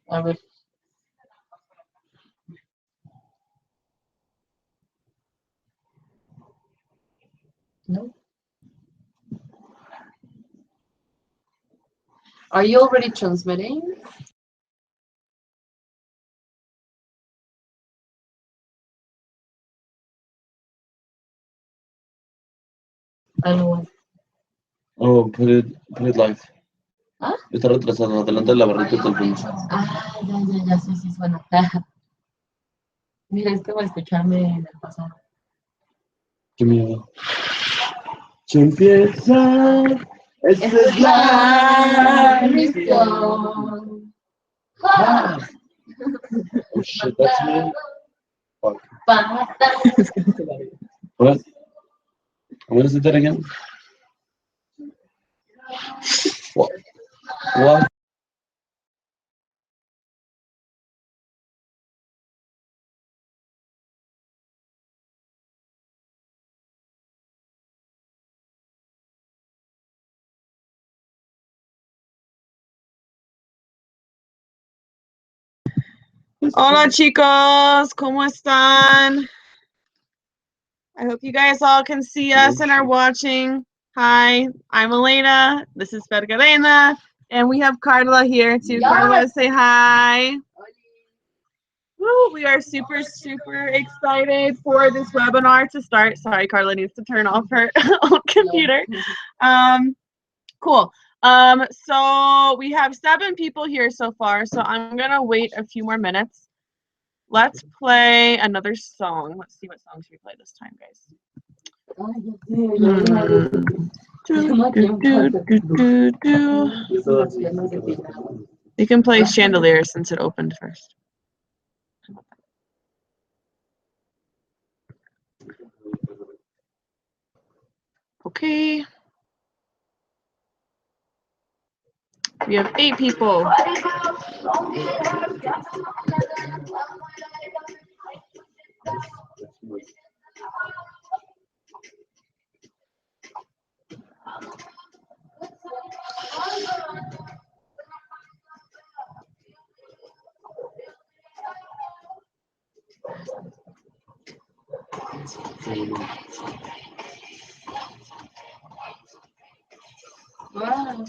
A ver, no. Are you already transmitting? I don't know. Oh, put it live. ¿Ah? Está retrasado, adelanta la barrita del pinche. Ah, ya, sí, sí suena. Mira, es que voy a escucharme en el pasado. Qué miedo. Se empieza. Esta es la misión. Ah. Oh shit, that's me. Fuck. What? What is it that again? What? What? Hola chicos, ¿cómo están? I hope you guys all can see us and are watching. Hi, I'm Elena. This is Vergarena. And we have Carla here too. Yes. Carla, say hi. Woo, we are super, super excited for this webinar to start. Sorry, Carla needs to turn off her own computer. Cool. So we have 7 people here so far, so I'm gonna wait a few more minutes. Let's play another song. Let's see what songs we play this time, guys. You can play Chandelier since it opened first. Okay. We have 8 people. Wow.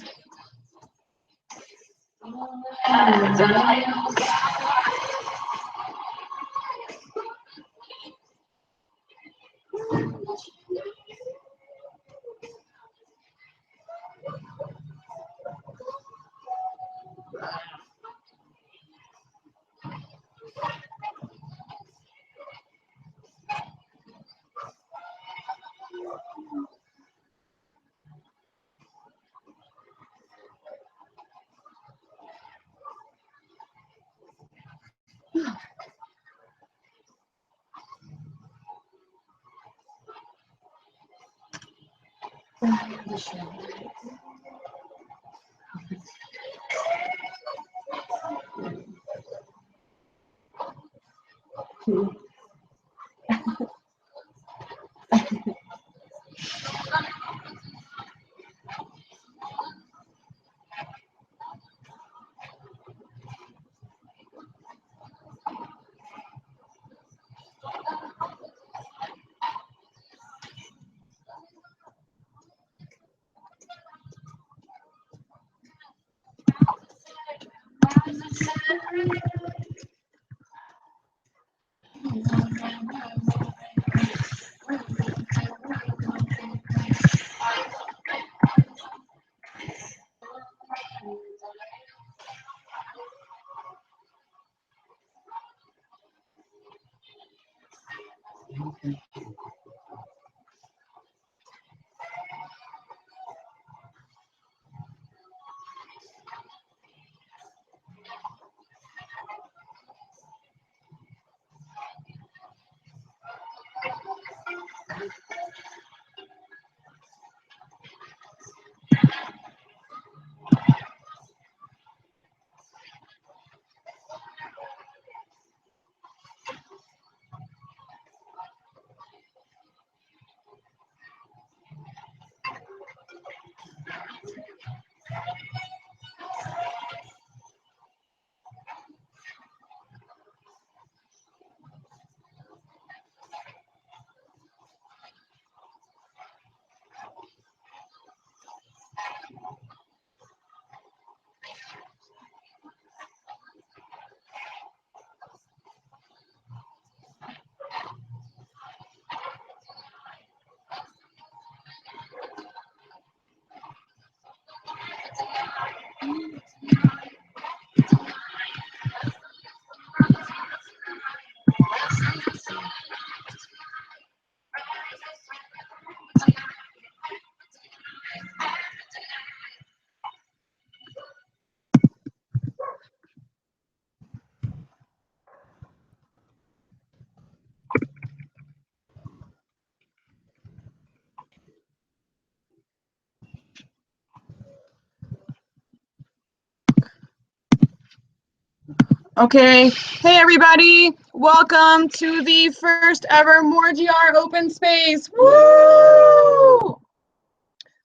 Okay, hey everybody, welcome to the first ever MOrGyR open space. Woo!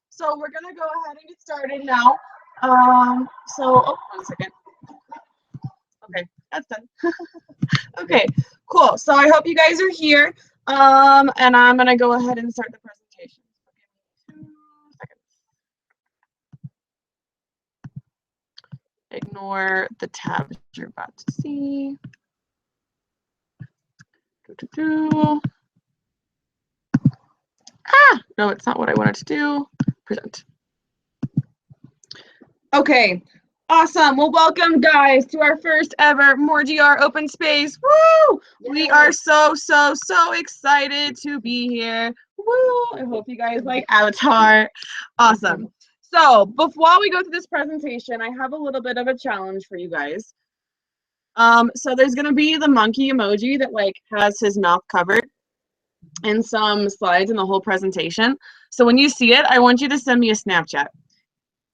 So we're gonna go ahead and get started now. Oh, 1 second. Okay, that's done. Okay, cool. So I hope you guys are here. And I'm gonna go ahead and start the presentation. So give me 2 seconds. Ignore the tabs you're about to see. Ah, no, it's not what I wanted to do. Present. Okay, awesome. Well, welcome guys to our first ever MOrGyR open space. Woo! Yay. We are so excited to be here. Woo! I hope you guys like Avatar. Awesome. So before we go through this presentation, I have a little bit of a challenge for you guys. So there's gonna be the monkey emoji that like has his mouth covered and some slides in the whole presentation. So when you see it, I want you to send me a Snapchat.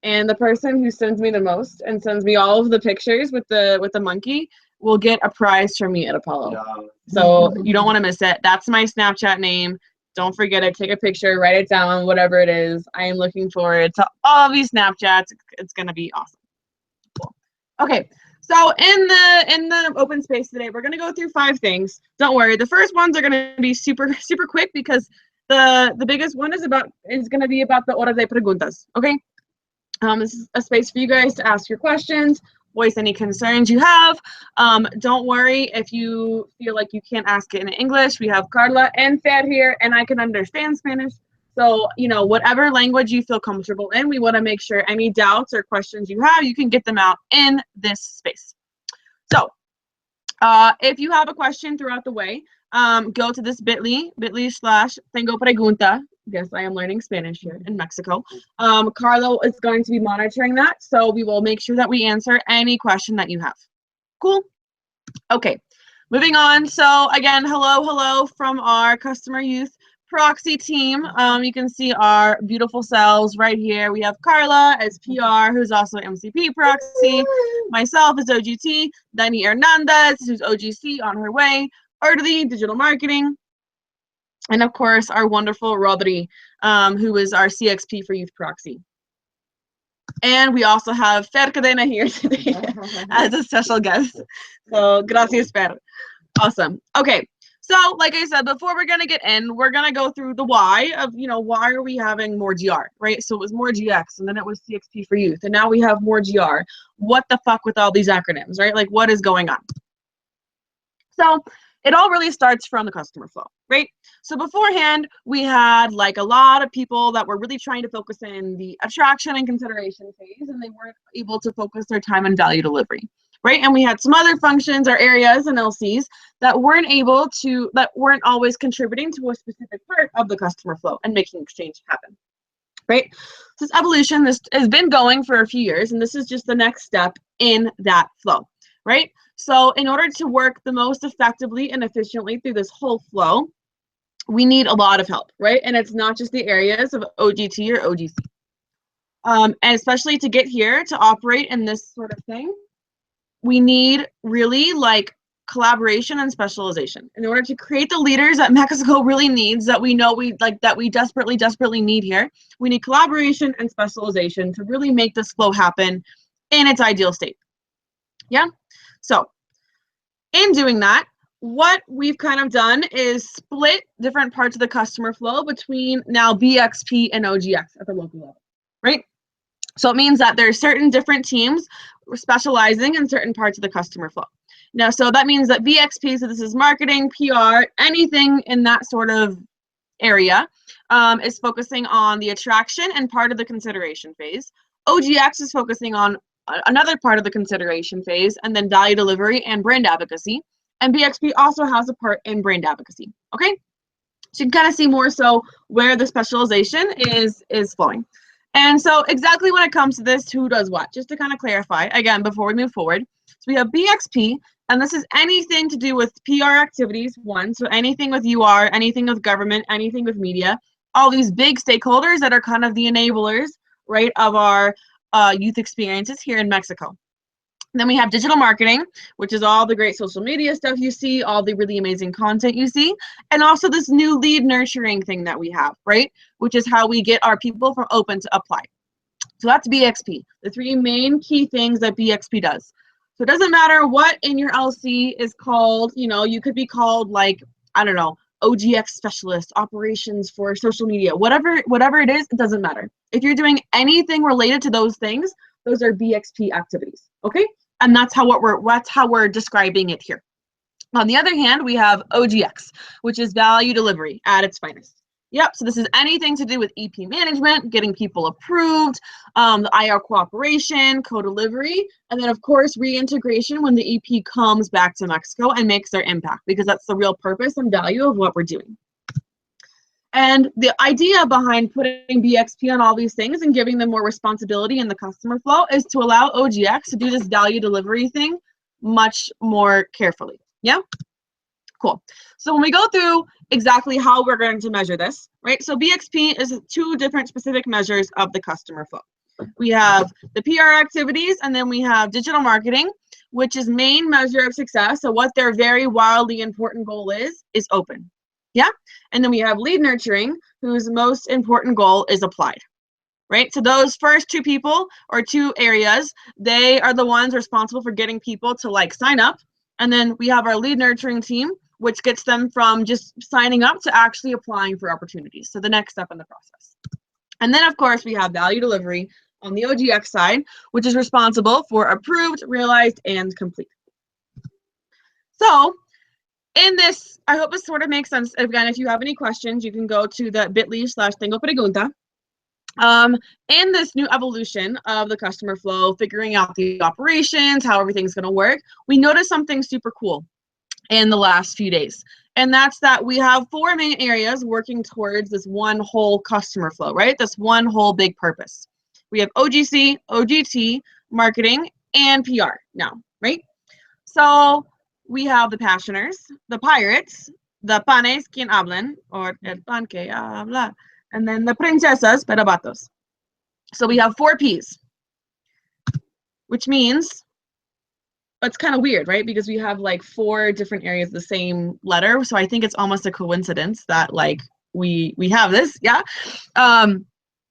And the person who sends me the most and sends me all of the pictures with the monkey will get a prize from me at Apollo. Yeah. So you don't want to miss it. That's my Snapchat name. Don't forget it. Take a picture, write it down, whatever it is. I am looking forward to all of these Snapchats. It's gonna be awesome. Cool. Okay. So in the open space today, we're gonna go through 5 things. Don't worry. The first ones are gonna be super quick because the biggest one is gonna be about the hora de preguntas. Okay. This is a space for you guys to ask your questions, voice any concerns you have. Don't worry if you feel like you can't ask it in English. We have Carla and Fer here, and I can understand Spanish. So, you know, whatever language you feel comfortable in, we want to make sure any doubts or questions you have, you can get them out in this space. So, if you have a question throughout the way, go to this bit.ly/tengo pregunta. Yes, I am learning Spanish here in Mexico. Carlo is going to be monitoring that, so we will make sure that we answer any question that you have. Cool? Okay, moving on. So again, hello from our customer youth proxy team. You can see our beautiful selves right here. We have Carla as PR, who's also MCP proxy. Myself as OGT. Dani Hernandez, who's OGC on her way. Orly, digital marketing. And of course, our wonderful Rodri, who is our CXP for youth proxy. And we also have Fer Cadena here today as a special guest. So, gracias, Fer. Awesome. Okay. So, like I said, before we're going to get in, we're going to go through the why of, you know, why are we having MOrGyR, right? So it was MOrGX, and then it was CXP for youth, and now we have MOrGyR. What the fuck with all these acronyms, right? Like, what is going on? So it all really starts from the customer flow, right? So beforehand, we had like a lot of people that were really trying to focus in the attraction and consideration phase, and they weren't able to focus their time on value delivery, right? And we had some other functions or areas and LCs that weren't always contributing to a specific part of the customer flow and making exchange happen, right? So this evolution, this has been going for a few years, and this is just the next step in that flow, right? So in order to work the most effectively and efficiently through this whole flow, we need a lot of help, right? And it's not just the areas of OGT or OGC. And especially to get here to operate in this sort of thing, we need really like collaboration and specialization in order to create the leaders that Mexico really needs, that we know that we desperately need here. We need collaboration and specialization to really make this flow happen in its ideal state. Yeah. So in doing that, what we've kind of done is split different parts of the customer flow between now BXP and OGX at the local level, right? So it means that there's certain different teams specializing in certain parts of the customer flow. Now, so that means that BXP, so this is marketing, PR, anything in that sort of area, is focusing on the attraction and part of the consideration phase. OGX is focusing on another part of the consideration phase, and then value delivery and brand advocacy. And BXP also has a part in brand advocacy. Okay, so you can kind of see more so where the specialization is flowing. And so exactly when it comes to this, who does what? Just to kind of clarify again before we move forward. So we have BXP, and this is anything to do with PR activities, one. So anything with UR, anything with government, anything with media, all these big stakeholders that are kind of the enablers, right, of our youth experiences here in Mexico. Then we have digital marketing, which is all the great social media stuff you see, all the really amazing content you see, and also this new lead nurturing thing that we have, right? Which is how we get our people from open to apply. So that's BXP, the 3 main key things that BXP does. So it doesn't matter what in your LC is called, you know, you could be called like, I don't know, OGX specialist, operations for social media, whatever it is, it doesn't matter. If you're doing anything related to those things, those are BXP activities, okay? And that's how we're describing it here. On the other hand, we have OGX, which is value delivery at its finest. Yep, so this is anything to do with EP management, getting people approved, the IR cooperation, co-delivery, and then of course reintegration when the EP comes back to Mexico and makes their impact, because that's the real purpose and value of what we're doing. And the idea behind putting BXP on all these things and giving them more responsibility in the customer flow is to allow OGX to do this value delivery thing much more carefully. Yeah? Cool. So when we go through exactly how we're going to measure this, right? So BXP is 2 different specific measures of the customer flow. We have the PR activities, and then we have digital marketing, which is main measure of success. So what their very wildly important goal is open. Yeah? And then we have lead nurturing, whose most important goal is applied. Right? So those first 2 people or 2 areas, they are the ones responsible for getting people to like sign up. And then we have our lead nurturing team, which gets them from just signing up to actually applying for opportunities. So the next step in the process. And then of course we have value delivery on the OGX side, which is responsible for approved, realized, and complete. So in this, I hope this sort of makes sense. Again, if you have any questions, you can go to the bit.ly/tengo pregunta. In this new evolution of the customer flow, figuring out the operations, how everything's going to work, we noticed something super cool in the last few days. And that's that we have 4 main areas working towards this one whole customer flow, right? This one whole big purpose. We have OGC, OGT, marketing, and PR now, right? So we have the passioners, the pirates, the panes quien hablan, or el pan que habla, and then the princesas, pero vatos. So we have 4 Ps, which means it's kind of weird, right? Because we have like 4 different areas of the same letter. So I think it's almost a coincidence that like we have this, yeah.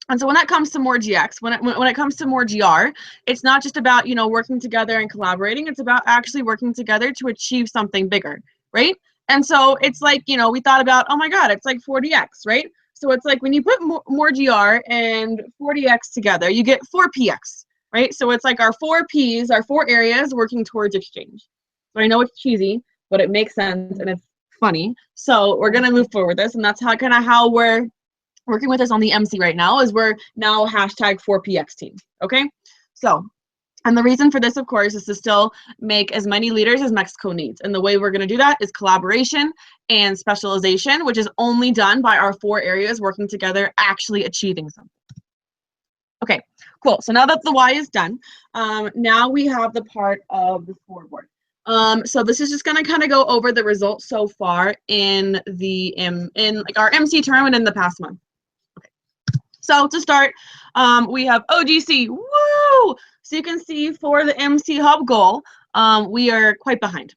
And so when that comes to MOrGX, when it comes to MOrGyR, it's not just about, you know, working together and collaborating. It's about actually working together to achieve something bigger, right? And so it's like, you know, we thought about, oh my God, it's like 40x, right? So it's like when you put MOrGyR and 40x together, you get 4px, right? So it's like our 4 Ps, our 4 areas working towards exchange. So I know it's cheesy, but it makes sense and it's funny. So we're gonna move forward with this, and that's how we're working with us on the MC right now, is we're now hashtag 4px team, okay? So, and the reason for this, of course, is to still make as many leaders as Mexico needs. And the way we're gonna do that is collaboration and specialization, which is only done by our 4 areas working together, actually achieving something. Okay, cool. So now that the why is done, now we have the part of the scoreboard. So this is just going to kind of go over the results so far in the in like our MC tournament in the past month. Okay. So to start, we have OGC. Woo! So you can see for the MC Hub goal, we are quite behind.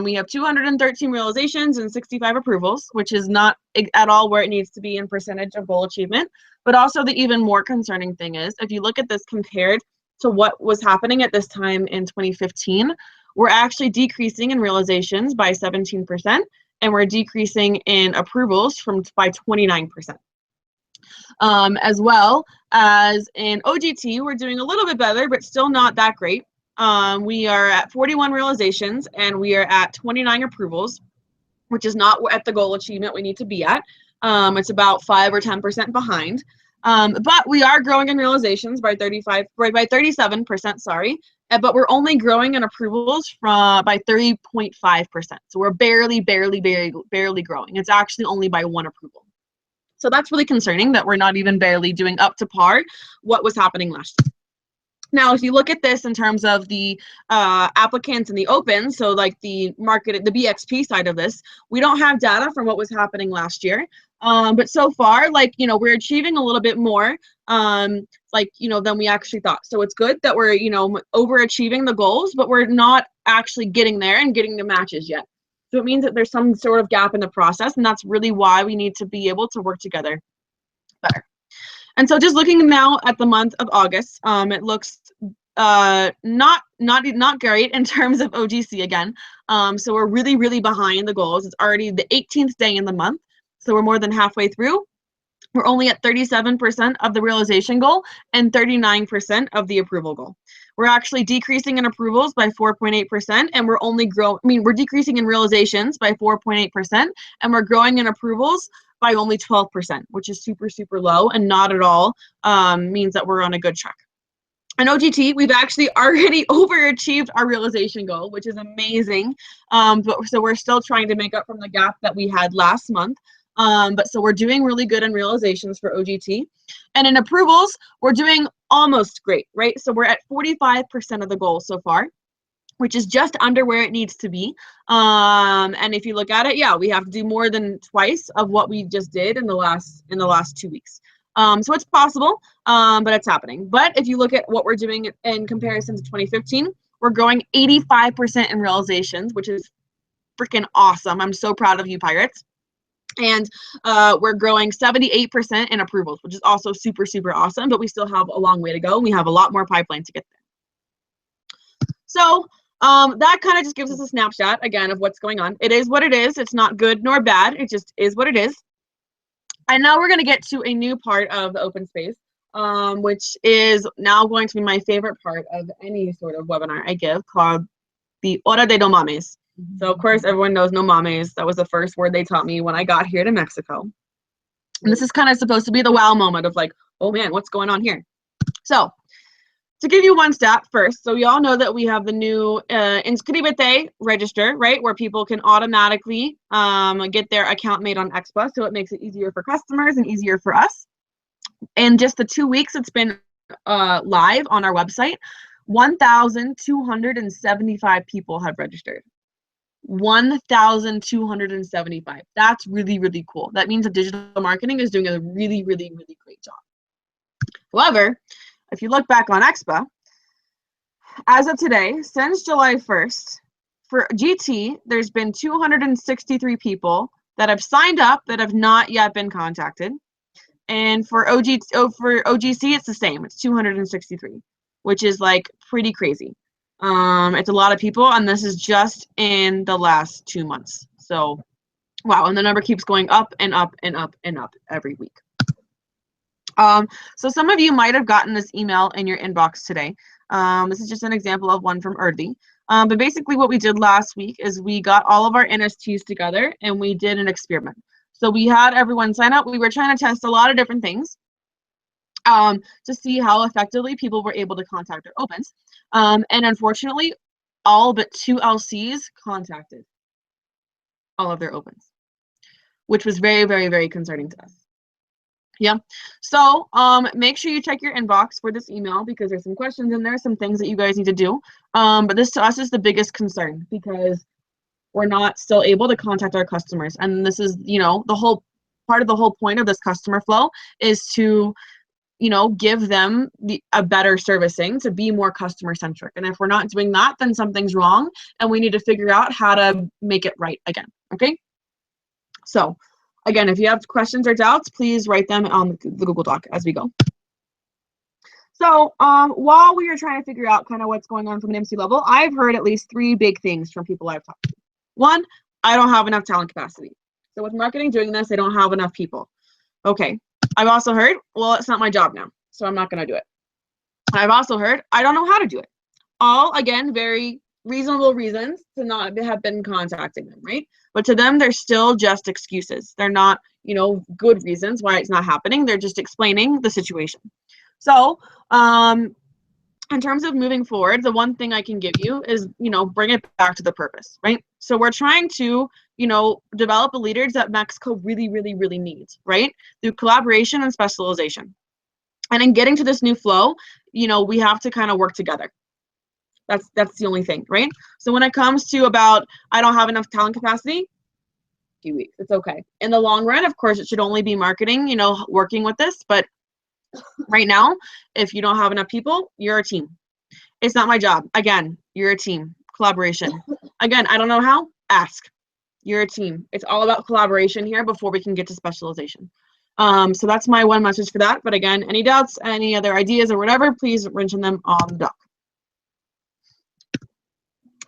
We have 213 realizations and 65 approvals, which is not at all where it needs to be in percentage of goal achievement. But also the even more concerning thing is, if you look at this compared to what was happening at this time in 2015, we're actually decreasing in realizations by 17%, and we're decreasing in approvals by 29%. As well as in OGT, we're doing a little bit better, but still not that great. We are at 41 realizations, and we are at 29 approvals, which is not at the goal achievement we need to be at. It's about 5 or 10% behind. But we are growing in realizations by 37%, sorry. But we're only growing in approvals by 30.5%. So we're barely growing. It's actually only by 1 approval. So that's really concerning that we're not even barely doing up to par what was happening last year. Now, if you look at this in terms of the applicants and the open, so like the market, the BXP side of this, we don't have data from what was happening last year. But so far, like, you know, we're achieving a little bit more. It's like, than we actually thought. So it's good that we're, overachieving the goals, but we're not actually getting there and getting the matches yet. So it means that there's some sort of gap in the process, and that's really why we need to be able to work together better. And so just looking now at the month of August, it looks not great in terms of OGC again. So we're really, really behind the goals. It's already the 18th day in the month, so we're more than halfway through. We're only at 37% of the realization goal and 39% of the approval goal. We're actually decreasing in approvals by 4.8%, and we're decreasing in realizations by 4.8%, and we're growing in approvals by only 12%, which is super, super low and not at all means that we're on a good track. In OGT, we've actually already overachieved our realization goal, which is amazing. So we're still trying to make up from the gap that we had last month. But so we're doing really good in realizations for OGT. And in approvals, we're doing almost great, right? So we're at 45% of the goal so far, which is just under where it needs to be. And if you look at it, yeah, we have to do more than twice of what we just did in the last 2 weeks. So it's possible, but it's happening. But if you look at what we're doing in comparison to 2015, we're growing 85% in realizations, which is freaking awesome. I'm so proud of you, Pirates. And we're growing 78% in approvals, which is also super, super awesome, but we still have a long way to go. We have a lot more pipeline to get there. So that kind of just gives us a snapshot, again, of what's going on. It is what it is. It's not good nor bad. It just is what it is. And now we're going to get to a new part of the open space, which is now going to be my favorite part of any sort of webinar I give, called the Hora de No Mames. So, of course, everyone knows no mames. That was the first word they taught me when I got here to Mexico. And this is kind of supposed to be the wow moment of like, oh, man, what's going on here? So, to give you one stat first, so we all know that we have the new Inscríbete register, right, where people can automatically get their account made on Expa, so it makes it easier for customers and easier for us. In just the 2 weeks it's been live on our website, 1,275 people have registered. 1,275. That's really, really cool. That means that digital marketing is doing a really, really, really great job. However, if you look back on Expa, as of today, since July 1st, for GT, there's been 263 people that have signed up that have not yet been contacted. And for OGC, it's the same. It's 263, which is like pretty crazy. It's a lot of people, and this is just in the last 2 months. So, wow, and the number keeps going up and up and up and up every week. So some of you might have gotten this email in your inbox today. This is just an example of one from Erdly. But basically what we did last week is we got all of our NSTs together and we did an experiment. So we had everyone sign up. We were trying to test a lot of different things to see how effectively people were able to contact their opens. And unfortunately, all but 2 LCs contacted all of their opens, which was very, very, very concerning to us. Yeah, so make sure you check your inbox for this email because there's some questions in there, some things that you guys need to do. But this to us is the biggest concern because we're not still able to contact our customers. And this is, the whole part of the whole point of this customer flow is to, give them a better servicing, to be more customer centric. And if we're not doing that, then something's wrong and we need to figure out how to make it right again. Okay. So again, if you have questions or doubts, please write them on the Google Doc as we go. So while we are trying to figure out kind of what's going on from an MC level, I've heard at least 3 big things from people I've talked to. 1, I don't have enough talent capacity. So with marketing doing this, I don't have enough people. Okay. I've also heard, well, it's not my job now, so I'm not going to do it. I've also heard, I don't know how to do it. All, again, very reasonable reasons to not have been contacting them, right? But to them, they're still just excuses. They're not, good reasons why it's not happening. They're just explaining the situation. So, in terms of moving forward, the one thing I can give you is, bring it back to the purpose, right? So we're trying to, develop the leaders that Mexico really, really, really needs, right? Through collaboration and specialization. And in getting to this new flow, we have to kind of work together. That's the only thing, right? So when it comes to about, I don't have enough talent capacity, few weeks, it's okay. In the long run, of course, it should only be marketing, working with this, but Right now, if you don't have enough people, you're a team. It's not my job. Again, you're a team. Collaboration. Again, I don't know how. Ask. You're a team. It's all about collaboration here before we can get to specialization. So that's my one message for that. But again, any doubts, any other ideas or whatever, please mention them on the doc.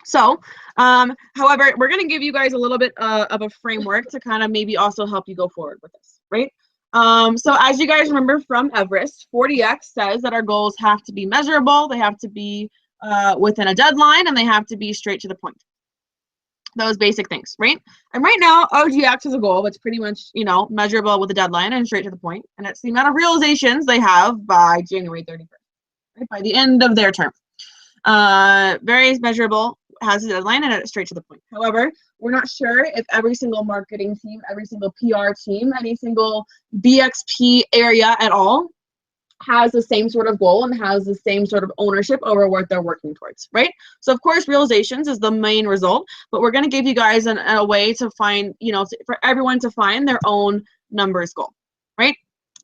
So, however, we're going to give you guys a little bit of a framework to kind of maybe also help you go forward with this, right? So as you guys remember from Everest, 40X says that our goals have to be measurable, they have to be within a deadline, and they have to be straight to the point. Those basic things, right? And right now, OGX is a goal that's pretty much, you know, measurable with a deadline and straight to the point, and it's the amount of realizations they have by January 31st, right? By the end of their term. Very measurable, has a deadline, and it's straight to the point. However, we're not sure if every single marketing team, every single PR team, any single BXP area at all has the same sort of goal and has the same sort of ownership over what they're working towards, right? So of course, realizations is the main result, but we're going to give you guys a way to find, you know, for everyone to find their own numbers goal, right?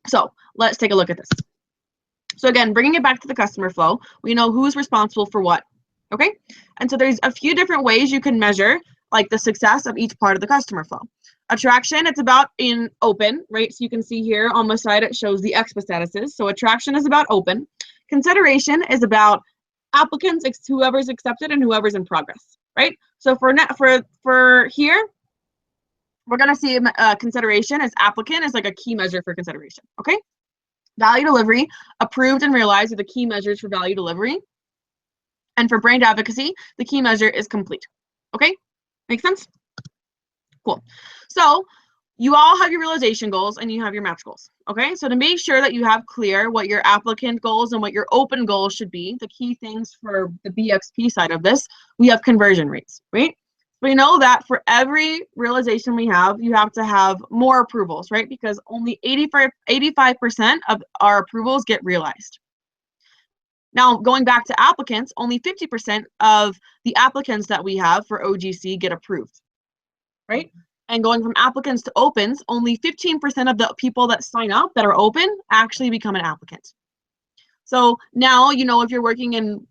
So let's take a look at this. So again, bringing it back to the customer flow, we know who's responsible for what, okay? And so there's a few different ways you can measure like the success of each part of the customer flow. Attraction, it's about in open, right? So you can see here on the side, it shows the expo statuses. So attraction is about open. Consideration is about applicants, whoever's accepted and whoever's in progress, right? So for here, we're gonna see consideration as applicant is like a key measure for consideration, okay? Value delivery, approved and realized are the key measures for value delivery. And for brand advocacy, the key measure is complete, okay? Make sense? Cool. So you all have your realization goals and you have your match goals, okay? So to make sure that you have clear what your applicant goals and what your open goals should be, the key things for the BXP side of this, we have conversion rates, right? We know that for every realization we have, you have to have more approvals, right? Because only 85% of our approvals get realized. Now, going back to applicants, only 50% of the applicants that we have for OGC get approved, right? And going from applicants to opens, only 15% of the people that sign up that are open actually become an applicant. So now, you know, if you're working in,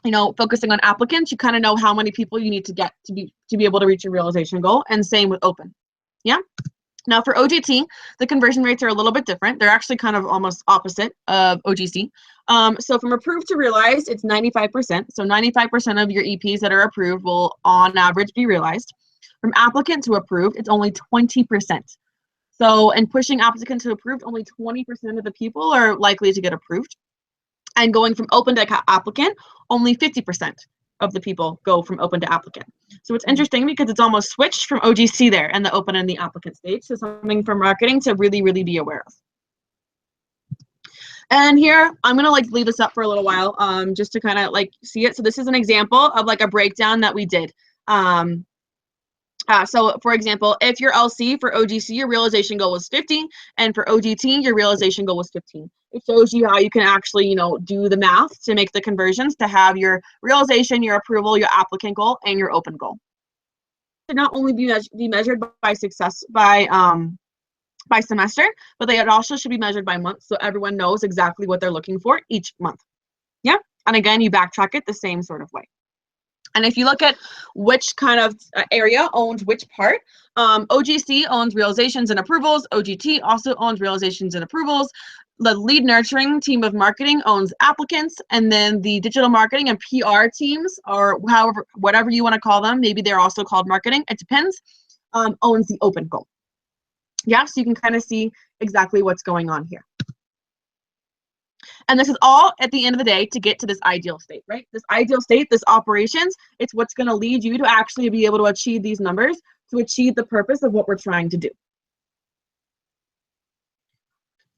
you know, focusing on applicants, you kind of know how many people you need to get to be able to reach your realization goal, and same with open. Yeah. Now for OGT, the conversion rates are a little bit different. They're actually kind of almost opposite of OGC. So from approved to realized, it's 95%. So 95% of your EPs that are approved will on average be realized. From applicant to approved, it's only 20%. So in pushing applicant to approved, only 20% of the people are likely to get approved. And going from open to applicant, only 50% of the people go from open to applicant. So it's interesting because it's almost switched from OGC there and the open and the applicant stage. So something for marketing to really, really be aware of. And here, I'm gonna like leave this up for a little while just to kind of like see it. So this is an example of like a breakdown that we did. So for example, if your LC for OGC, your realization goal was 50, and for OGT, your realization goal was 15. It shows you how you can actually, you know, do the math to make the conversions to have your realization, your approval, your applicant goal, and your open goal. To not only be measured by success by semester, but they also should be measured by month, so everyone knows exactly what they're looking for each month. Yeah, and again, you backtrack it the same sort of way. And if you look at which kind of area owns which part, OGC owns realizations and approvals. OGT also owns realizations and approvals. The lead nurturing team of marketing owns applicants, and then the digital marketing and PR teams, or however, whatever you want to call them, maybe they're also called marketing, it depends, owns the open goal. Yeah, so you can kind of see exactly what's going on here. And this is all at the end of the day to get to this ideal state, right? This ideal state, this operations, it's what's going to lead you to actually be able to achieve these numbers, to achieve the purpose of what we're trying to do.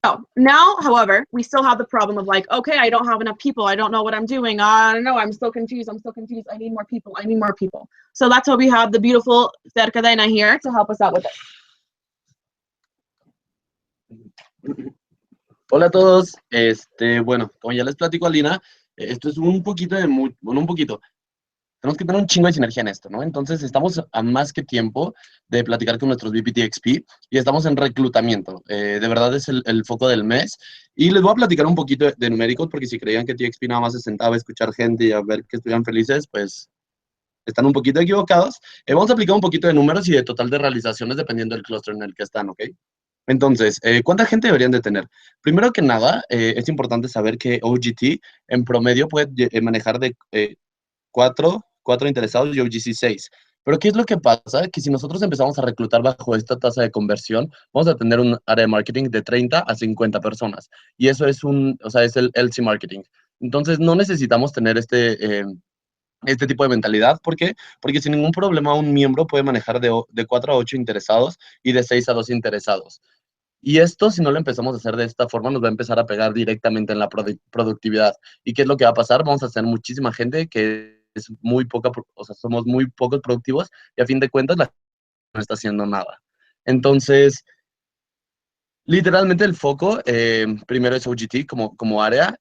So now, however, we still have the problem of like, okay, I don't have enough people. I don't know what I'm doing. I don't know. I'm so confused. I'm so confused. I need more people. I need more people. So that's why we have the beautiful Cadena here to help us out with it. Hola a todos, bueno, como ya les platico a Lina, esto es un poquito de, bueno, un poquito, tenemos que tener un chingo de sinergia en esto, ¿no? Entonces, estamos a más que tiempo de platicar con nuestros VPTXP y estamos en reclutamiento. De verdad es el foco del mes. Y les voy a platicar un poquito de numéricos, porque si creían que TXP nada más se sentaba a escuchar gente y a ver que estuvieran felices, pues están un poquito equivocados. Vamos a aplicar un poquito de números y de total de realizaciones dependiendo del clúster en el que están, ¿ok? Entonces, ¿cuánta gente deberían de tener? Primero que nada, es importante saber que OGT en promedio puede manejar de 4 interesados y OGC 6. Pero ¿qué es lo que pasa? Que si nosotros empezamos a reclutar bajo esta tasa de conversión, vamos a tener un área de marketing de 30 a 50 personas. Y eso es o sea, es el LC marketing. Entonces, no necesitamos tener este tipo de mentalidad. ¿Por qué? Porque sin ningún problema un miembro puede manejar de 4 a 8 interesados y de 6 a 2 interesados. Y esto, si no lo empezamos a hacer de esta forma, nos va a empezar a pegar directamente en la productividad. ¿Y qué es lo que va a pasar? Vamos a tener muchísima gente que es muy poca, o sea, somos muy pocos productivos y a fin de cuentas la gente no está haciendo nada. Entonces, literalmente el foco primero es OGT como área,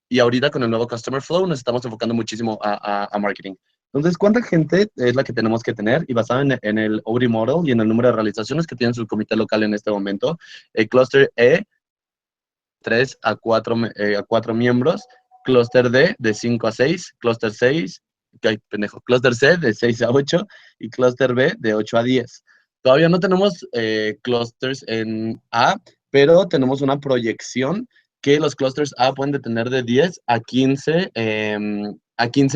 y ahorita con el nuevo Customer Flow nos estamos enfocando muchísimo a marketing. Entonces, ¿cuánta gente es la que tenemos que tener? Y basado en el OD model y en el número de realizaciones que tiene su comité local en este momento, el Cluster E, 3 a 4 miembros, Cluster D, de 5 a 6, Cluster 6, Cluster C, de 6 a 8, y Cluster B, de 8 a 10. Todavía no tenemos clusters en A, pero tenemos una proyección que los clusters A pueden tener de 10 a 15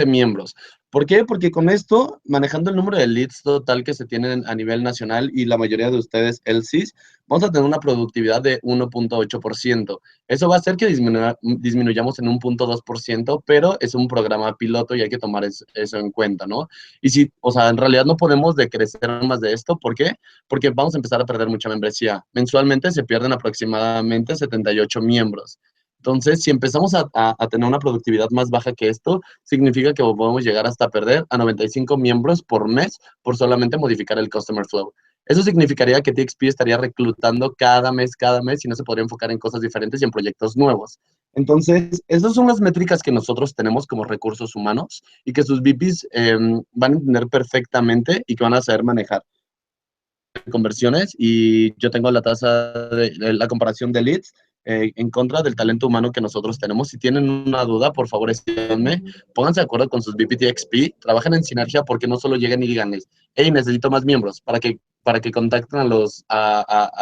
miembros. ¿Por qué? Porque con esto, manejando el número de leads total que se tienen a nivel nacional y la mayoría de ustedes LCs, vamos a tener una productividad de 1.8%. Eso va a hacer que disminuyamos en 1.2%, pero es un programa piloto y hay que tomar eso en cuenta, ¿no? Y si, o sea, en realidad no podemos decrecer más de esto. ¿Por qué? Porque vamos a empezar a perder mucha membresía. Mensualmente se pierden aproximadamente 78 miembros. Entonces, si empezamos a tener una productividad más baja que esto, significa que podemos llegar hasta perder a 95 miembros por mes por solamente modificar el Customer Flow. Eso significaría que TXP estaría reclutando cada mes, y no se podría enfocar en cosas diferentes y en proyectos nuevos. Entonces, esas son las métricas que nosotros tenemos como recursos humanos y que sus VPs van a entender perfectamente y que van a saber manejar conversiones. Y yo tengo la tasa de la comparación de leads en contra del talento humano que nosotros tenemos. Si tienen una duda, por favor, escríbanme, pónganse de acuerdo con sus VPTXP, trabajen en sinergia, porque no solo lleguen y diganles, hey, necesito más miembros para que contacten a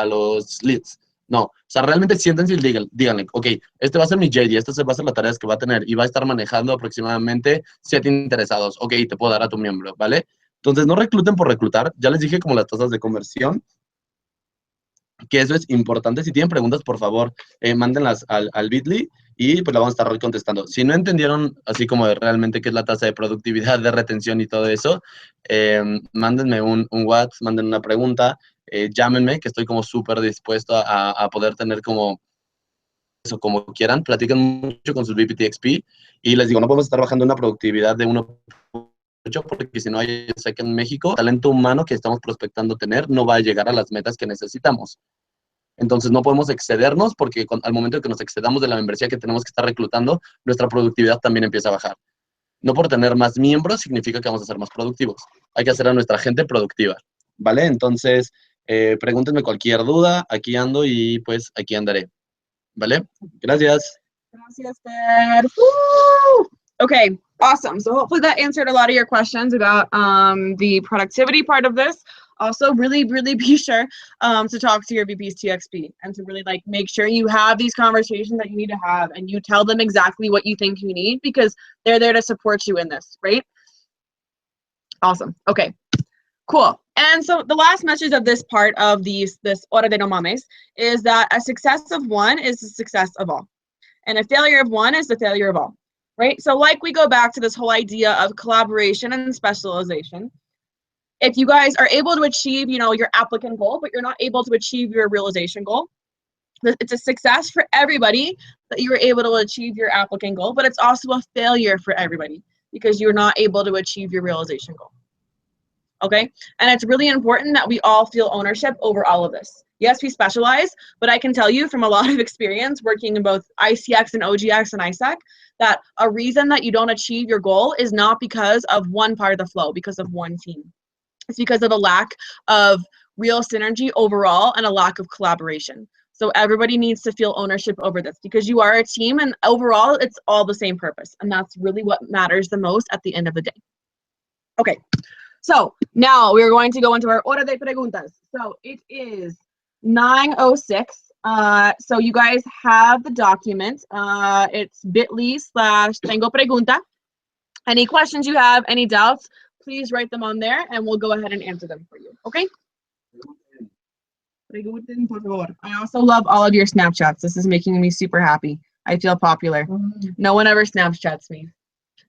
los leads. No, o sea, realmente siéntense y díganle, ok, este va a ser mi JD, esta va a ser la tarea que va a tener y va a estar manejando aproximadamente 7 interesados. Ok, te puedo dar a tu miembro, ¿vale? Entonces, no recluten por reclutar. Ya les dije como las tasas de conversión, que eso es importante. Si tienen preguntas, por favor, mándenlas al Bitly y pues la vamos a estar contestando. Si no entendieron así como de realmente qué es la tasa de productividad, de retención y todo eso, mándenme un WhatsApp, manden una pregunta, llámenme, que estoy como súper dispuesto a poder tener como eso, como quieran. Platiquen mucho con sus VPTXP y les digo, no podemos estar bajando una productividad de 1.8, porque si no hay, sé que en México, talento humano que estamos prospectando tener no va a llegar a las metas que necesitamos. Entonces no podemos excedernos, porque al momento de que nos excedamos de la membresía que tenemos que estar reclutando, nuestra productividad también empieza a bajar. No por tener más miembros significa que vamos a ser más productivos. Hay que hacer a nuestra gente productiva, ¿vale? Entonces, pregúntenme cualquier duda, aquí ando y pues aquí andaré, ¿vale? Gracias. Gracias, Dad. Woo! Okay, awesome. So hopefully that answered a lot of your questions about the productivity part of this. Also, really be sure to talk to your VP's TXP and to really like make sure you have these conversations that you need to have and you tell them exactly what you think you need, because they're there to support you in this, right? Awesome. Okay, cool. And so the last message of this part of this Hora de No Mames is that a success of one is the success of all. And a failure of one is the failure of all, right? So like we go back to this whole idea of collaboration and specialization. If you guys are able to achieve, you know, your applicant goal, but you're not able to achieve your realization goal, it's a success for everybody that you were able to achieve your applicant goal, but it's also a failure for everybody because you're not able to achieve your realization goal. Okay? And it's really important that we all feel ownership over all of this. Yes, we specialize, but I can tell you from a lot of experience working in both ICX and OGX and ISAC that a reason that you don't achieve your goal is not because of one part of the flow, because of one team. It's because of a lack of real synergy overall and a lack of collaboration. So everybody needs to feel ownership over this because you are a team and overall it's all the same purpose. And that's really what matters the most at the end of the day. Okay, so now we're going to go into our hora de preguntas. So it is 9:06. So you guys have the document. It's bit.ly/tengo pregunta. Any questions you have, any doubts, please write them on there and we'll go ahead and answer them for you, okay? Pregunten, por favor. I also love all of your Snapchats. This is making me super happy. I feel popular. No one ever Snapchats me.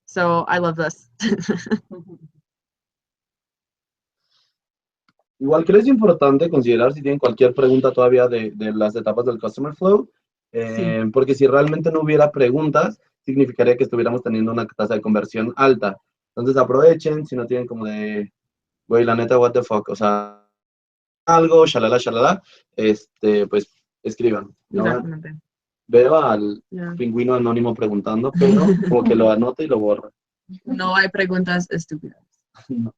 So I love this. Igual creo es importante considerar si tienen cualquier pregunta todavía de las etapas del Customer Flow, porque si realmente no hubiera preguntas, significaría que estuviéramos teniendo una tasa de conversión alta. Entonces aprovechen, si no tienen como de, güey, la neta, what the fuck, o sea, algo, shalala, pues escriban, ¿no? Exactamente. Veo al pingüino anónimo preguntando, pero como que lo anota y lo borra. No hay preguntas estúpidas. No.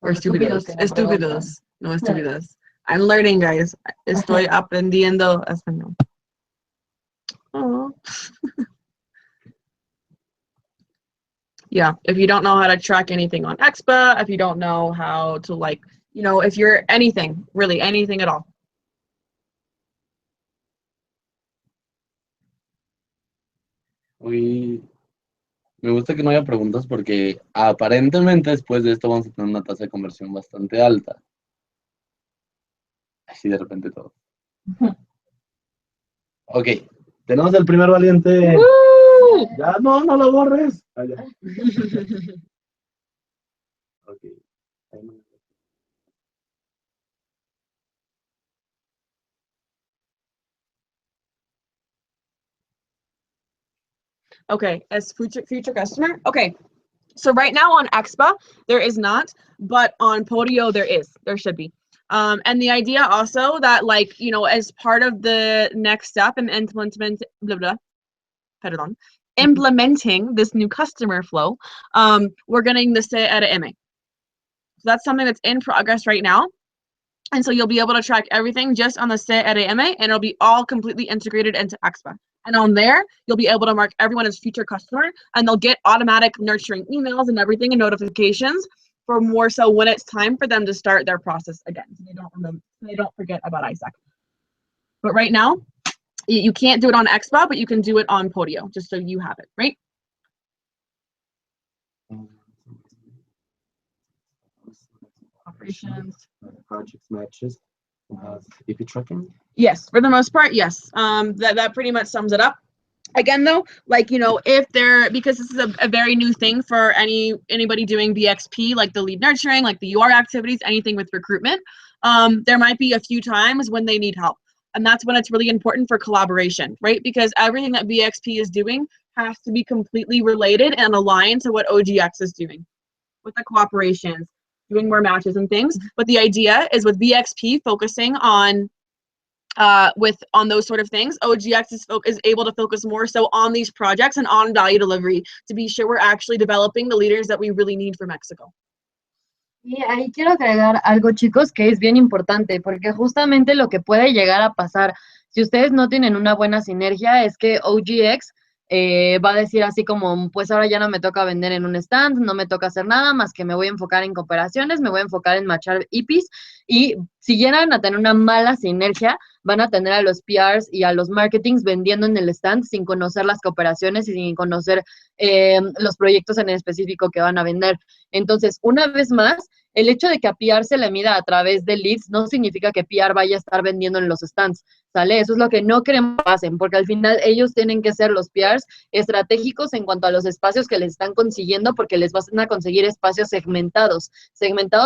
Or estúpidos. Estúpidos. No estúpidas. I'm learning, guys. Estoy aprendiendo español. Oh. Yeah, if you don't know how to track anything on Expa, if you don't know how to, like, you know, if you're anything, really anything at all. Me gusta que no haya preguntas porque aparentemente después de esto vamos a tener una tasa de conversión bastante alta. Así de repente todo. Ok, tenemos el primer valiente. ¡Woo! Ya, no lo borres. Ah, ya. Ok. Okay, as future customer. Okay, so right now on Expa, there is not, but on Podio, there should be. And the idea also that, like, you know, as part of the next step in implementing this new customer flow, we're getting the CRM. So that's something that's in progress right now. And so you'll be able to track everything just on the CRM, and it'll be all completely integrated into Expa. And on there, you'll be able to mark everyone as future customer, and they'll get automatic nurturing emails and everything and notifications for more so when it's time for them to start their process again. So they don't forget about ISAC. But right now, you can't do it on Expa, but you can do it on Podio, just so you have it, right? Operations. Projects matches. EP tracking? Yes, for the most part, yes. That pretty much sums it up. Again, though, like, you know, if they're, because this is a very new thing for anybody doing BXP, like the lead nurturing, like the UR activities, anything with recruitment, there might be a few times when they need help. And that's when it's really important for collaboration, right? Because everything that BXP is doing has to be completely related and aligned to what OGX is doing with the cooperations, doing more matches and things. But the idea is with BXP focusing on those sort of things, OGX is able to focus more so on these projects and on value delivery to be sure we're actually developing the leaders that we really need for Mexico. Y ahí quiero agregar algo, chicos, que es bien importante, porque justamente lo que puede llegar a pasar, si ustedes no tienen una buena sinergia, es que OGX va a decir así como, pues ahora ya no me toca vender en un stand, no me toca hacer nada, más que me voy a enfocar en cooperaciones, me voy a enfocar en matchar EPs, y si llegan a tener una mala sinergia, van a tener a los PRs y a los marketings vendiendo en el stand sin conocer las cooperaciones y sin conocer los proyectos en específico que van a vender. Entonces, una vez más, el hecho de que a PR se le mida a través de leads no significa que PR vaya a estar vendiendo en los stands, ¿sale? Eso es lo que no queremos que pasen, porque al final ellos tienen que ser los PRs estratégicos en cuanto a los espacios que les están consiguiendo, porque les van a conseguir espacios segmentados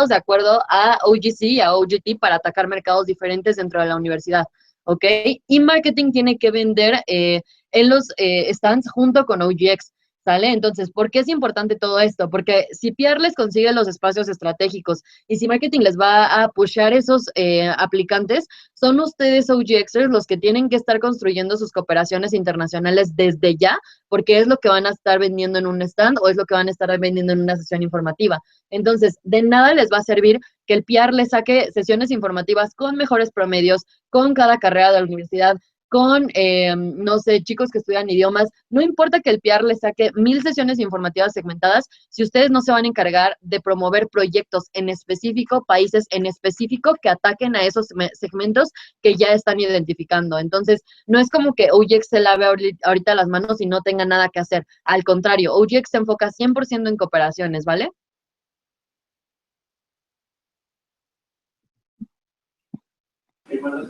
de acuerdo a OGC y a OGT para atacar mercados diferentes dentro de la universidad, ¿ok? Y marketing tiene que vender en los stands junto con OGX, ¿Sale? Entonces, ¿por qué es importante todo esto? Porque si PR les consigue los espacios estratégicos y si marketing les va a pushear esos aplicantes, son ustedes OGXers los que tienen que estar construyendo sus cooperaciones internacionales desde ya, porque es lo que van a estar vendiendo en un stand o es lo que van a estar vendiendo en una sesión informativa. Entonces, de nada les va a servir que el PR les saque sesiones informativas con mejores promedios, con cada carrera de la universidad, con, no sé, chicos que estudian idiomas. No importa que el PR les saque 1000 sesiones informativas segmentadas, si ustedes no se van a encargar de promover proyectos en específico, países en específico que ataquen a esos segmentos que ya están identificando. Entonces, no es como que OGX se lave ahorita las manos y no tenga nada que hacer. Al contrario, OGX se enfoca 100% en cooperaciones, ¿vale?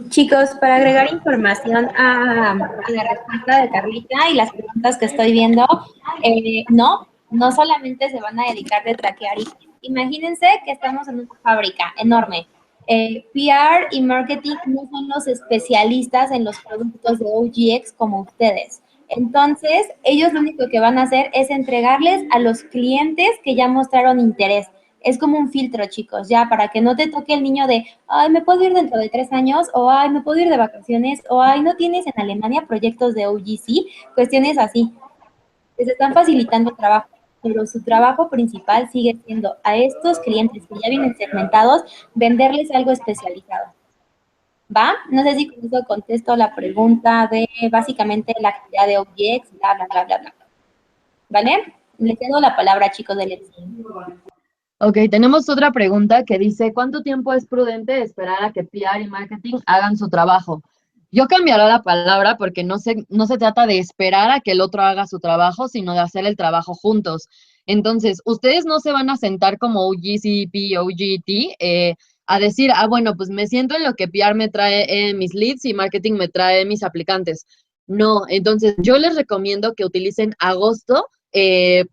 Chicos, para agregar información a la respuesta de Carlita y las preguntas que estoy viendo, no solamente se van a dedicar de traquear. Imagínense que estamos en una fábrica enorme. PR y marketing no son los especialistas en los productos de OGX como ustedes. Entonces, ellos lo único que van a hacer es entregarles a los clientes que ya mostraron interés. Es como un filtro, chicos, ya, para que no te toque el niño de, ay, me puedo ir dentro de 3 años, o ay, me puedo ir de vacaciones, o ay, no tienes en Alemania proyectos de OGC, cuestiones así. Les están facilitando el trabajo, pero su trabajo principal sigue siendo a estos clientes que ya vienen segmentados, venderles algo especializado. ¿Va? No sé si con eso contesto la pregunta de básicamente la actividad de OGX, bla, bla, bla, bla, bla. ¿Vale? Les cedo la palabra, chicos del EPSI. Ok, tenemos otra pregunta que dice, ¿cuánto tiempo es prudente esperar a que PR y marketing hagan su trabajo? Yo cambiaré la palabra porque no se trata de esperar a que el otro haga su trabajo, sino de hacer el trabajo juntos. Entonces, ustedes no se van a sentar como OGCP, OGT, a decir, bueno, pues me siento en lo que PR me trae mis leads y marketing me trae mis aplicantes. No, entonces yo les recomiendo que utilicen agosto,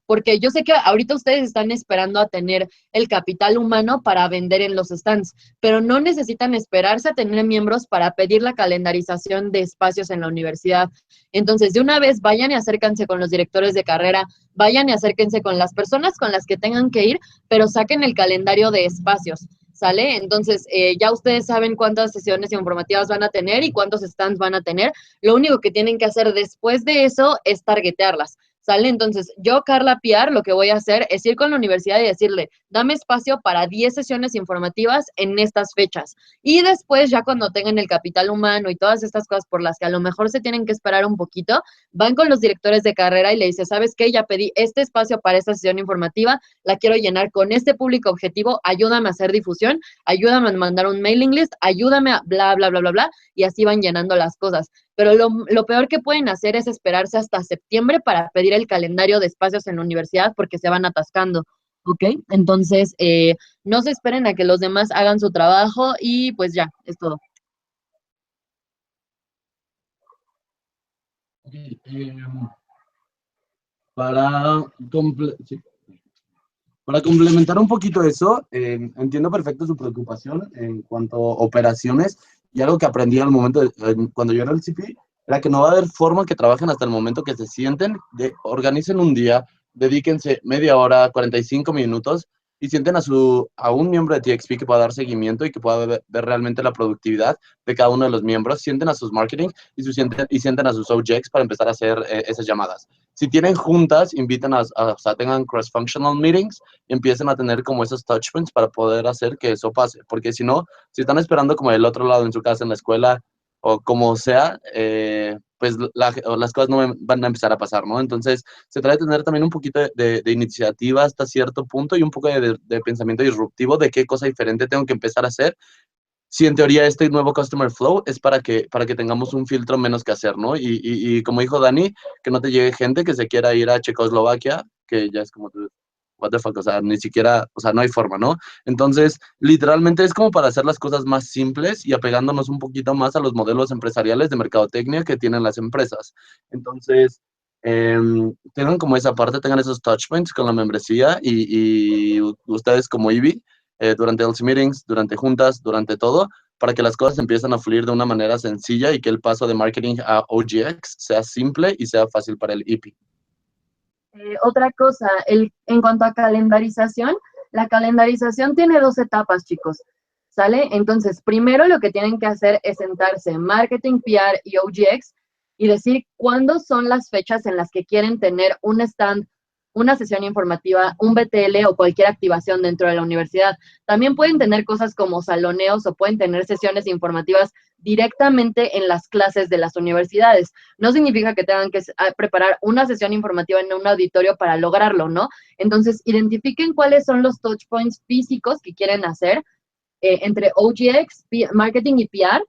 porque yo sé que ahorita ustedes están esperando a tener el capital humano para vender en los stands, pero no necesitan esperarse a tener miembros para pedir la calendarización de espacios en la universidad. Entonces, de una vez vayan y acérquense con los directores de carrera, vayan y acérquense con las personas con las que tengan que ir, pero saquen el calendario de espacios. ¿Sale? Entonces, ya ustedes saben cuántas sesiones informativas van a tener y cuántos stands van a tener. Lo único que tienen que hacer después de eso es targetearlas. ¿Sale? Entonces, yo, Carla Piar, lo que voy a hacer es ir con la universidad y decirle, dame espacio para 10 sesiones informativas en estas fechas. Y después, ya cuando tengan el capital humano y todas estas cosas por las que a lo mejor se tienen que esperar un poquito, van con los directores de carrera y le dicen, ¿sabes qué? Ya pedí este espacio para esta sesión informativa, la quiero llenar con este público objetivo, ayúdame a hacer difusión, ayúdame a mandar un mailing list, ayúdame a bla, bla, bla, bla, bla, y así van llenando las cosas. Pero lo peor que pueden hacer es esperarse hasta septiembre para pedir el calendario de espacios en la universidad porque se van atascando, ¿ok? Entonces, no se esperen a que los demás hagan su trabajo y pues ya, es todo. Okay, para, sí. Para complementar un poquito eso, entiendo perfecto su preocupación en cuanto a operaciones y algo que aprendí al momento, cuando yo era el CP, era que no va a haber forma que trabajen hasta el momento que se sienten, organicen un día, dedíquense media hora, 45 minutos y sienten a un miembro de TXP que pueda dar seguimiento y que pueda ver realmente la productividad de cada uno de los miembros, sienten a sus marketing y sienten a sus OGX para empezar a hacer esas llamadas. Si tienen juntas, inviten o sea, tengan cross-functional meetings y empiecen a tener como esos touch points para poder hacer que eso pase. Porque si no, si están esperando como del otro lado en su casa, en la escuela o como sea, pues las cosas no van a empezar a pasar, ¿no? Entonces, se trata de tener también un poquito de iniciativa hasta cierto punto y un poco de pensamiento disruptivo de qué cosa diferente tengo que empezar a hacer. Si en teoría este nuevo Customer Flow es para que tengamos un filtro menos que hacer, ¿no? Y como dijo Dani, que no te llegue gente que se quiera ir a Checoslovaquia, que ya es como, what the fuck, o sea, ni siquiera, o sea, no hay forma, ¿no? Entonces, literalmente es como para hacer las cosas más simples y apegándonos un poquito más a los modelos empresariales de mercadotecnia que tienen las empresas. Entonces, tengan como esa parte, tengan esos touch points con la membresía y ustedes como IBI, durante los meetings, durante juntas, durante todo, para que las cosas empiecen a fluir de una manera sencilla y que el paso de marketing a OGX sea simple y sea fácil para el IP. Otra cosa, en cuanto a calendarización, la calendarización tiene 2 etapas, chicos, ¿sale? Entonces, primero lo que tienen que hacer es sentarse marketing, PR y OGX y decir cuándo son las fechas en las que quieren tener un stand, una sesión informativa, un BTL o cualquier activación dentro de la universidad. También pueden tener cosas como saloneos o pueden tener sesiones informativas directamente en las clases de las universidades. No significa que tengan que preparar una sesión informativa en un auditorio para lograrlo, ¿no? Entonces, identifiquen cuáles son los touch points físicos que quieren hacer entre OGX, marketing y PR.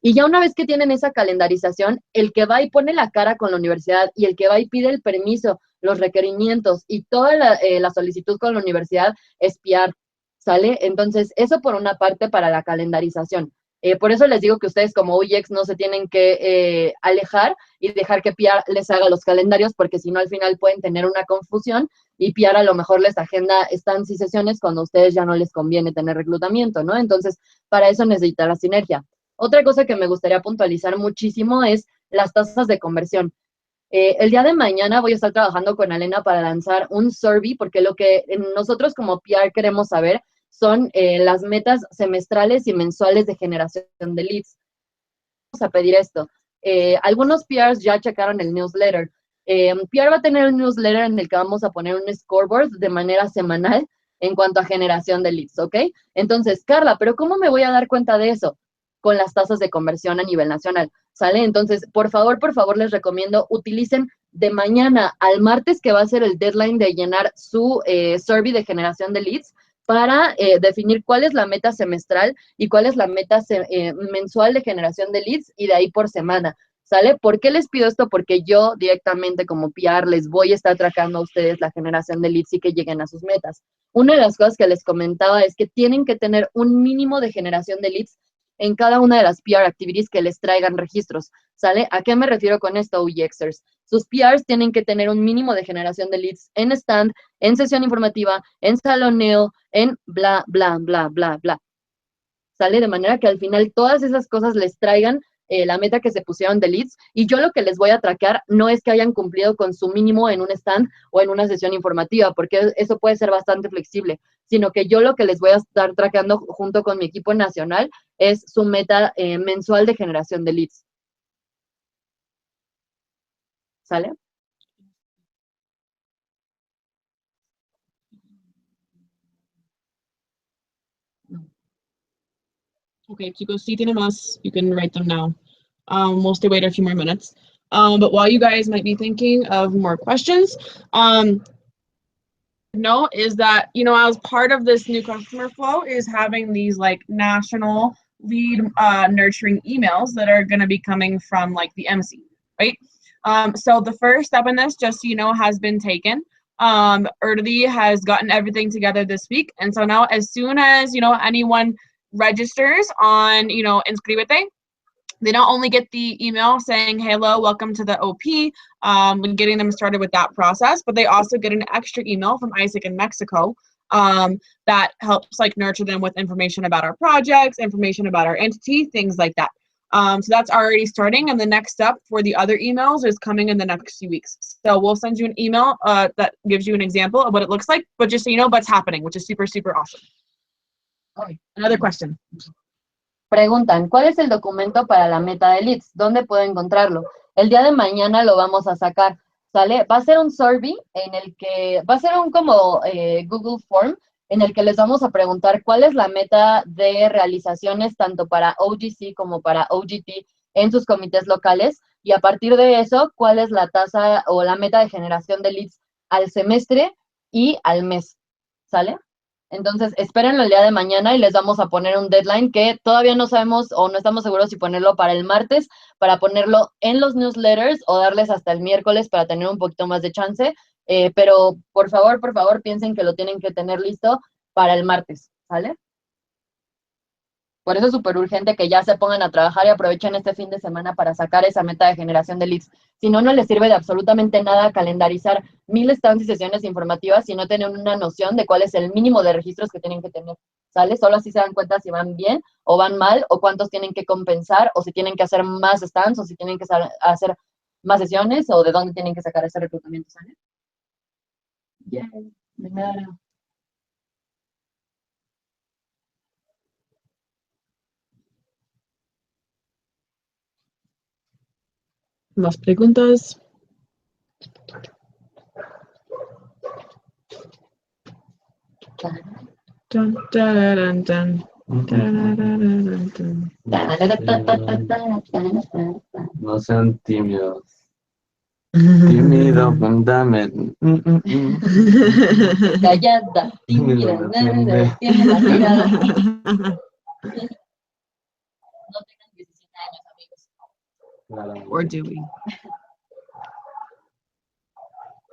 Y ya una vez que tienen esa calendarización, el que va y pone la cara con la universidad y el que va y pide el permiso, los requerimientos y toda la solicitud con la universidad es PR, ¿sale? Entonces, eso por una parte para la calendarización. Por eso les digo que ustedes como UX no se tienen que alejar y dejar que PR les haga los calendarios, porque si no al final pueden tener una confusión y PR a lo mejor les agenda stands y sesiones cuando a ustedes ya no les conviene tener reclutamiento, ¿no? Entonces, para eso necesita la sinergia. Otra cosa que me gustaría puntualizar muchísimo es las tasas de conversión. El día de mañana voy a estar trabajando con Elena para lanzar un survey, porque lo que nosotros como PR queremos saber son las metas semestrales y mensuales de generación de leads. Vamos a pedir esto. Algunos PRs ya checaron el newsletter. PR va a tener un newsletter en el que vamos a poner un scoreboard de manera semanal en cuanto a generación de leads, ¿ok? Entonces, Carla, ¿pero cómo me voy a dar cuenta de eso? Con las tasas de conversión a nivel nacional, ¿sale? Entonces, por favor, les recomiendo, utilicen de mañana al martes, que va a ser el deadline de llenar su survey de generación de leads, para definir cuál es la meta semestral y cuál es la meta mensual de generación de leads y de ahí por semana, ¿sale? ¿Por qué les pido esto? Porque yo directamente como PR les voy a estar tracando a ustedes la generación de leads y que lleguen a sus metas. Una de las cosas que les comentaba es que tienen que tener un mínimo de generación de leads en cada una de las PR activities que les traigan registros, ¿sale? ¿A qué me refiero con esto, UXers? Sus PRs tienen que tener un mínimo de generación de leads en stand, en sesión informativa, en saloneo, en bla, bla, bla, bla, bla. ¿Sale? De manera que al final todas esas cosas les traigan la meta que se pusieron de leads, y yo lo que les voy a traquear no es que hayan cumplido con su mínimo en un stand o en una sesión informativa, porque eso puede ser bastante flexible, sino que yo lo que les voy a estar traqueando junto con mi equipo nacional es su meta mensual de generación de leads. ¿Sale? Okay, chicos, si tienen más, you can write them now. We'll stay wait a few more minutes. But while you guys might be thinking of more questions, note is that, you know, as part of this new customer flow is having these like national lead nurturing emails that are going to be coming from like the MC, right? So the first step in this, just so you know, has been taken. Erdi has gotten everything together this week. And so now as soon as, you know, anyone registers on, you know, Inscríbete, they not only get the email saying, hello, welcome to the OP, and getting them started with that process, but they also get an extra email from Isaac in Mexico that helps like nurture them with information about our projects, information about our entity, things like that. So that's already starting, and the next step for the other emails is coming in the next few weeks. So we'll send you an email that gives you an example of what it looks like, but just so you know what's happening, which is super, super awesome. Okay, another question. Preguntan, ¿cuál es el documento para la meta de leads? ¿Dónde puedo encontrarlo? El día de mañana lo vamos a sacar, ¿sale? Va a ser un survey en el que, va a ser un como Google Form, en el que les vamos a preguntar cuál es la meta de realizaciones tanto para OGC como para OGT en sus comités locales, y a partir de eso, cuál es la tasa o la meta de generación de leads al semestre y al mes, ¿sale? Entonces, espérenlo el día de mañana y les vamos a poner un deadline que todavía no sabemos o no estamos seguros si ponerlo para el martes, para ponerlo en los newsletters o darles hasta el miércoles para tener un poquito más de chance. Pero por favor, piensen que lo tienen que tener listo para el martes, ¿sale? Por eso es súper urgente que ya se pongan a trabajar y aprovechen este fin de semana para sacar esa meta de generación de leads. Si no, no les sirve de absolutamente nada calendarizar 1000 stands y sesiones informativas si no tienen una noción de cuál es el mínimo de registros que tienen que tener, ¿sale? Solo así se dan cuenta si van bien o van mal, o cuántos tienen que compensar, o si tienen que hacer más stands, o si tienen que hacer más sesiones, o de dónde tienen que sacar ese reclutamiento, ¿sale? Yeah, de nada. Más preguntas. Dun, dun, dun, dun. No sean tímidos. Tímido, dame. Callada, tímida, tiene la mirada. No tengan 17 años, amigos. Or do we?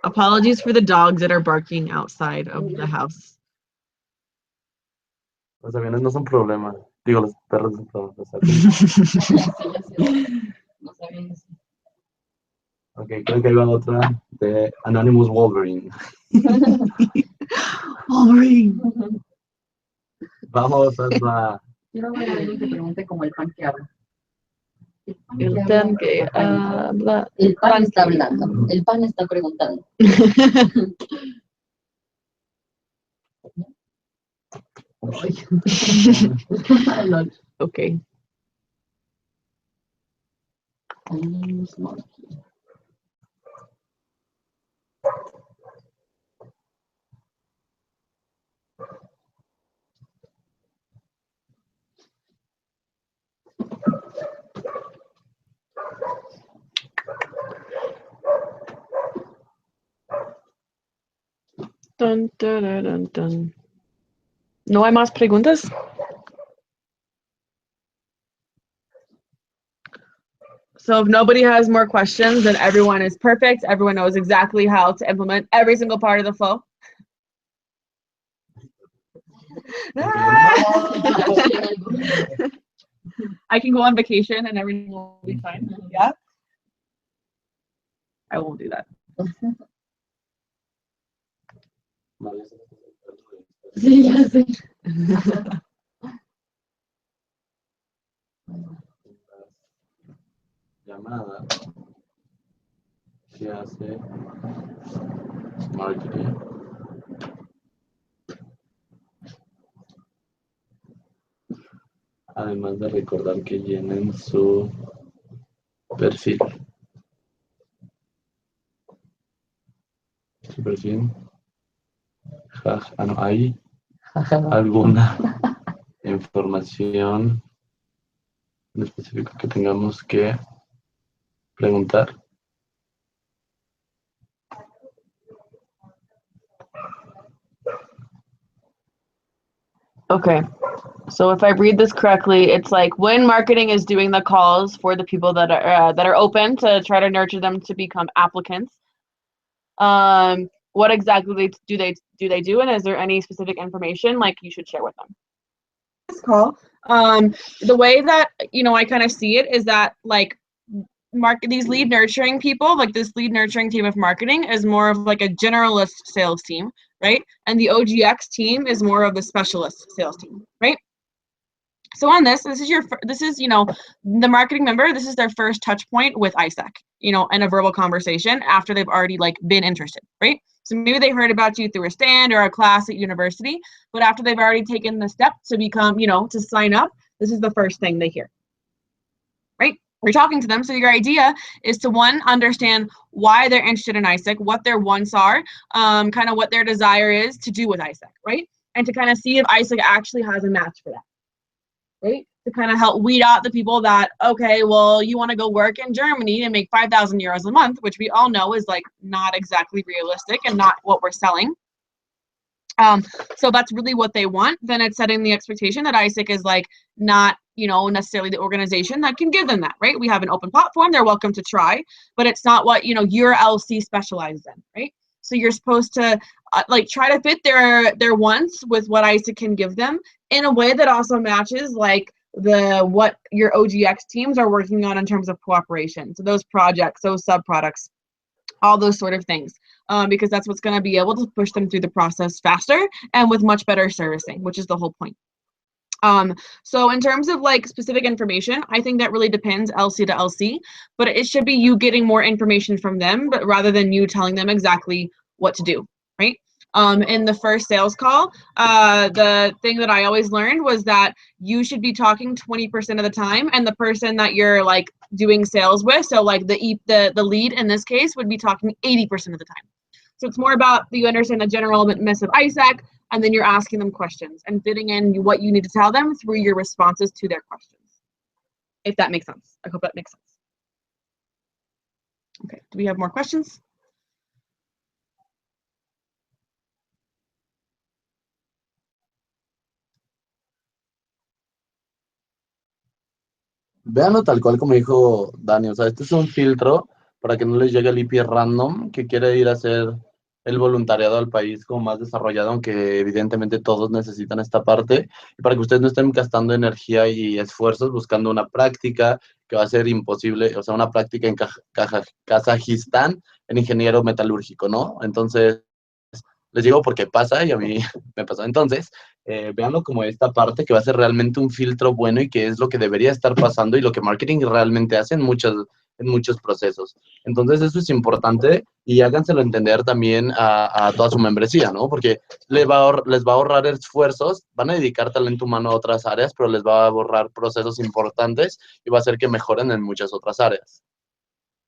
Apologies for the dogs that are barking outside of the house. Los aviones no son problema. Digo, los perros son problema. No sabía eso. Ok, creo que hay otra de Anonymous Wolverine. Wolverine. Vamos a... Quiero ver a alguien que pregunte como el pan que habla. El pan que habla. El pan está hablando. El pan está preguntando. Okay. Dun, dun, dun, dun, dun. ¿No hay más preguntas? So if nobody has more questions, then everyone is perfect. Everyone knows exactly how to implement every single part of the flow. I can go on vacation and everything will be fine. Yeah? I won't do that. Sí, ya sé. Llamada se hace marketing. Además de recordar que llenen su perfil. Su perfil. No, ¿hay alguna información en específico que tengamos que preguntar? Okay. So if I read this correctly, it's like when marketing is doing the calls for the people that are open to try to nurture them to become applicants. What exactly do they do, and is there any specific information like you should share with them? This call, the way that I kind of see it is that like these lead nurturing people, like this lead nurturing team of marketing is more of like a generalist sales team, right? And the OGX team is more of the specialist sales team, right? So on this is the marketing member, this is their first touch point with ISEC, in a verbal conversation after they've already like been interested, right? So maybe they heard about you through a stand or a class at university, but after they've already taken the step to become, to sign up, this is the first thing they hear, right? You're talking to them, so your idea is to, one, understand why they're interested in ISEC, what their wants are, kind of what their desire is to do with ISEC, right? And to kind of see if ISEC actually has a match for that, right? To kind of help weed out the people that, okay, well, you want to go work in Germany and make 5,000 euros a month, which we all know is like not exactly realistic and not what we're selling. So that's really what they want. Then it's setting the expectation that ISEC is like not, necessarily the organization that can give them that, right? We have an open platform. They're welcome to try, but it's not what, your LC specializes in, right? So you're supposed to try to fit their wants with what ISEC can give them in a way that also matches like what your OGX teams are working on in terms of cooperation. So those projects, those sub-products, all those sort of things, because that's what's going to be able to push them through the process faster and with much better servicing, which is the whole point. So in terms of like specific information, I think that really depends LC to LC, but it should be you getting more information from them, but rather than you telling them exactly what to do, right? in the first sales call. The thing that I always learned was that you should be talking 20% of the time, and the person that you're like doing sales with, so like the lead in this case, would be talking 80% of the time. So it's more about you understand the general mess of ISAC, and then you're asking them questions and fitting in what you need to tell them through your responses to their questions. If that makes sense. I hope that makes sense. Okay, do we have more questions? Véanlo tal cual como dijo Dani, o sea, este es un filtro para que no les llegue el IP random que quiere ir a hacer el voluntariado al país como más desarrollado, aunque evidentemente todos necesitan esta parte, y para que ustedes no estén gastando energía y esfuerzos buscando una práctica que va a ser imposible, o sea, una práctica en Kazajistán en ingeniero metalúrgico, ¿no? Entonces, les digo porque pasa y a mí me pasó. Entonces, véanlo como esta parte que va a ser realmente un filtro bueno y que es lo que debería estar pasando y lo que marketing realmente hace en muchos procesos. Entonces, eso es importante y háganselo entender también a toda su membresía, ¿no? Porque les va a ahorrar esfuerzos, van a dedicar talento humano a otras áreas, pero les va a ahorrar procesos importantes y va a hacer que mejoren en muchas otras áreas.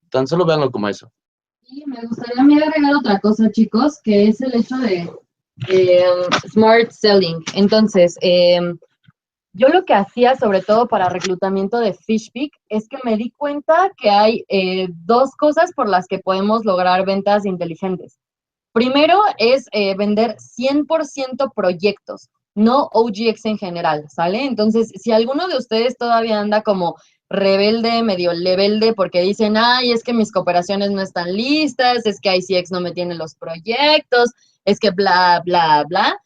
Tan solo véanlo como eso. Y me gustaría a mí agregar otra cosa, chicos, que es el hecho de smart selling. Entonces, yo lo que hacía, sobre todo para reclutamiento de FishPeak, es que me di cuenta que hay dos cosas por las que podemos lograr ventas inteligentes. Primero es vender 100% proyectos, no OGX en general, ¿sale? Entonces, si alguno de ustedes todavía anda como rebelde, medio lebelde, porque dicen, ay, es que mis cooperaciones no están listas, es que ICX no me tiene los proyectos, es que bla, bla, bla,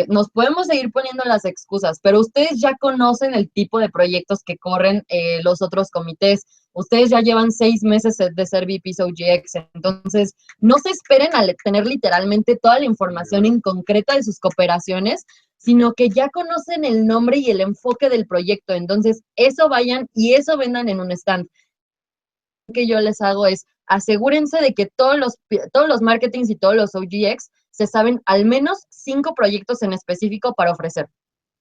nos podemos seguir poniendo las excusas, pero ustedes ya conocen el tipo de proyectos que corren los otros comités. Ustedes ya llevan 6 meses de ser VPs OGX, entonces no se esperen a tener literalmente toda la información en concreta de sus cooperaciones, sino que ya conocen el nombre y el enfoque del proyecto. Entonces, eso vayan y eso vendan en un stand. Lo que yo les hago es asegúrense de que todos los marketings y todos los OGX se saben al menos 5 proyectos en específico para ofrecer.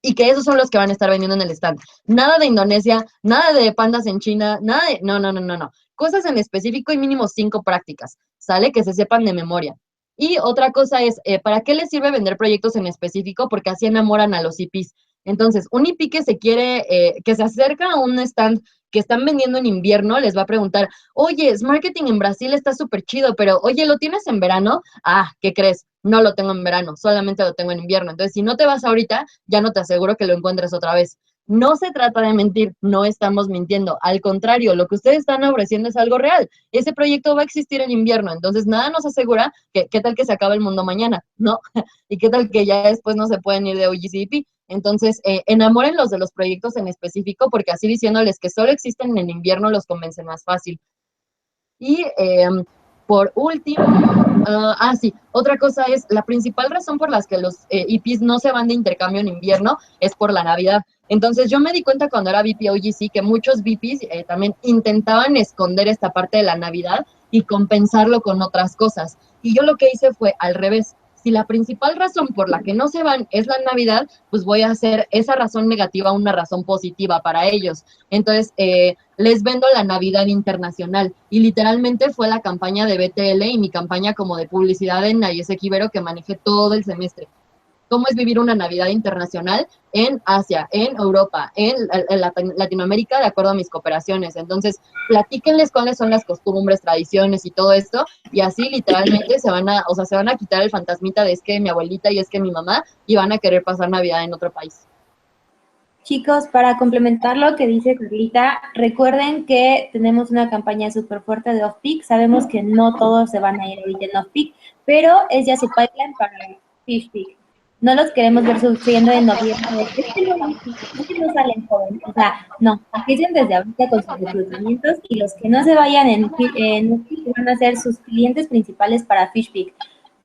Y que esos son los que van a estar vendiendo en el stand. Nada de Indonesia, nada de pandas en China, nada de... No. Cosas en específico y mínimo 5 prácticas, ¿sale? Que se sepan de memoria. Y otra cosa es, ¿para qué les sirve vender proyectos en específico? Porque así enamoran a los IPs. Entonces, un IP que que se acerca a un stand que están vendiendo en invierno, les va a preguntar, oye, es marketing en Brasil está súper chido, pero oye, ¿lo tienes en verano? Ah, ¿qué crees? No lo tengo en verano, solamente lo tengo en invierno. Entonces, si no te vas ahorita, ya no te aseguro que lo encuentres otra vez. No se trata de mentir, no estamos mintiendo. Al contrario, lo que ustedes están ofreciendo es algo real. Ese proyecto va a existir en invierno, entonces nada nos asegura que qué tal que se acabe el mundo mañana, ¿no? Y qué tal que ya después no se pueden ir de OGCP. Entonces, enamórenlos de los proyectos en específico, porque así diciéndoles que solo existen en invierno los convence más fácil. Y por último, sí, otra cosa es, la principal razón por las que los IPs no se van de intercambio en invierno es por la Navidad. Entonces yo me di cuenta cuando era VP OGC que muchos VPs también intentaban esconder esta parte de la Navidad y compensarlo con otras cosas. Y yo lo que hice fue al revés. Si la principal razón por la que no se van es la Navidad, pues voy a hacer esa razón negativa una razón positiva para ellos. Entonces, les vendo la Navidad internacional. Y literalmente fue la campaña de BTL y mi campaña como de publicidad en ISX Ibero que manejé todo el semestre. ¿Cómo es vivir una Navidad internacional en Asia, en Europa, en Latinoamérica, de acuerdo a mis cooperaciones? Entonces, platíquenles cuáles son las costumbres, tradiciones y todo esto, y así literalmente se van a quitar el fantasmita de es que mi abuelita y es que mi mamá, y van a querer pasar Navidad en otro país. Chicos, para complementar lo que dice Carlita, recuerden que tenemos una campaña súper fuerte de off-peak. Sabemos que no todos se van a ir ahorita en off-peak, pero es ya su pipeline para fish-peak. No los queremos ver sufriendo en noviembre. Es que no salen jóvenes. O sea, no, empiecen desde ahorita con sus reclutamientos y los que no se vayan en off-peak van a ser sus clientes principales para fish-peak.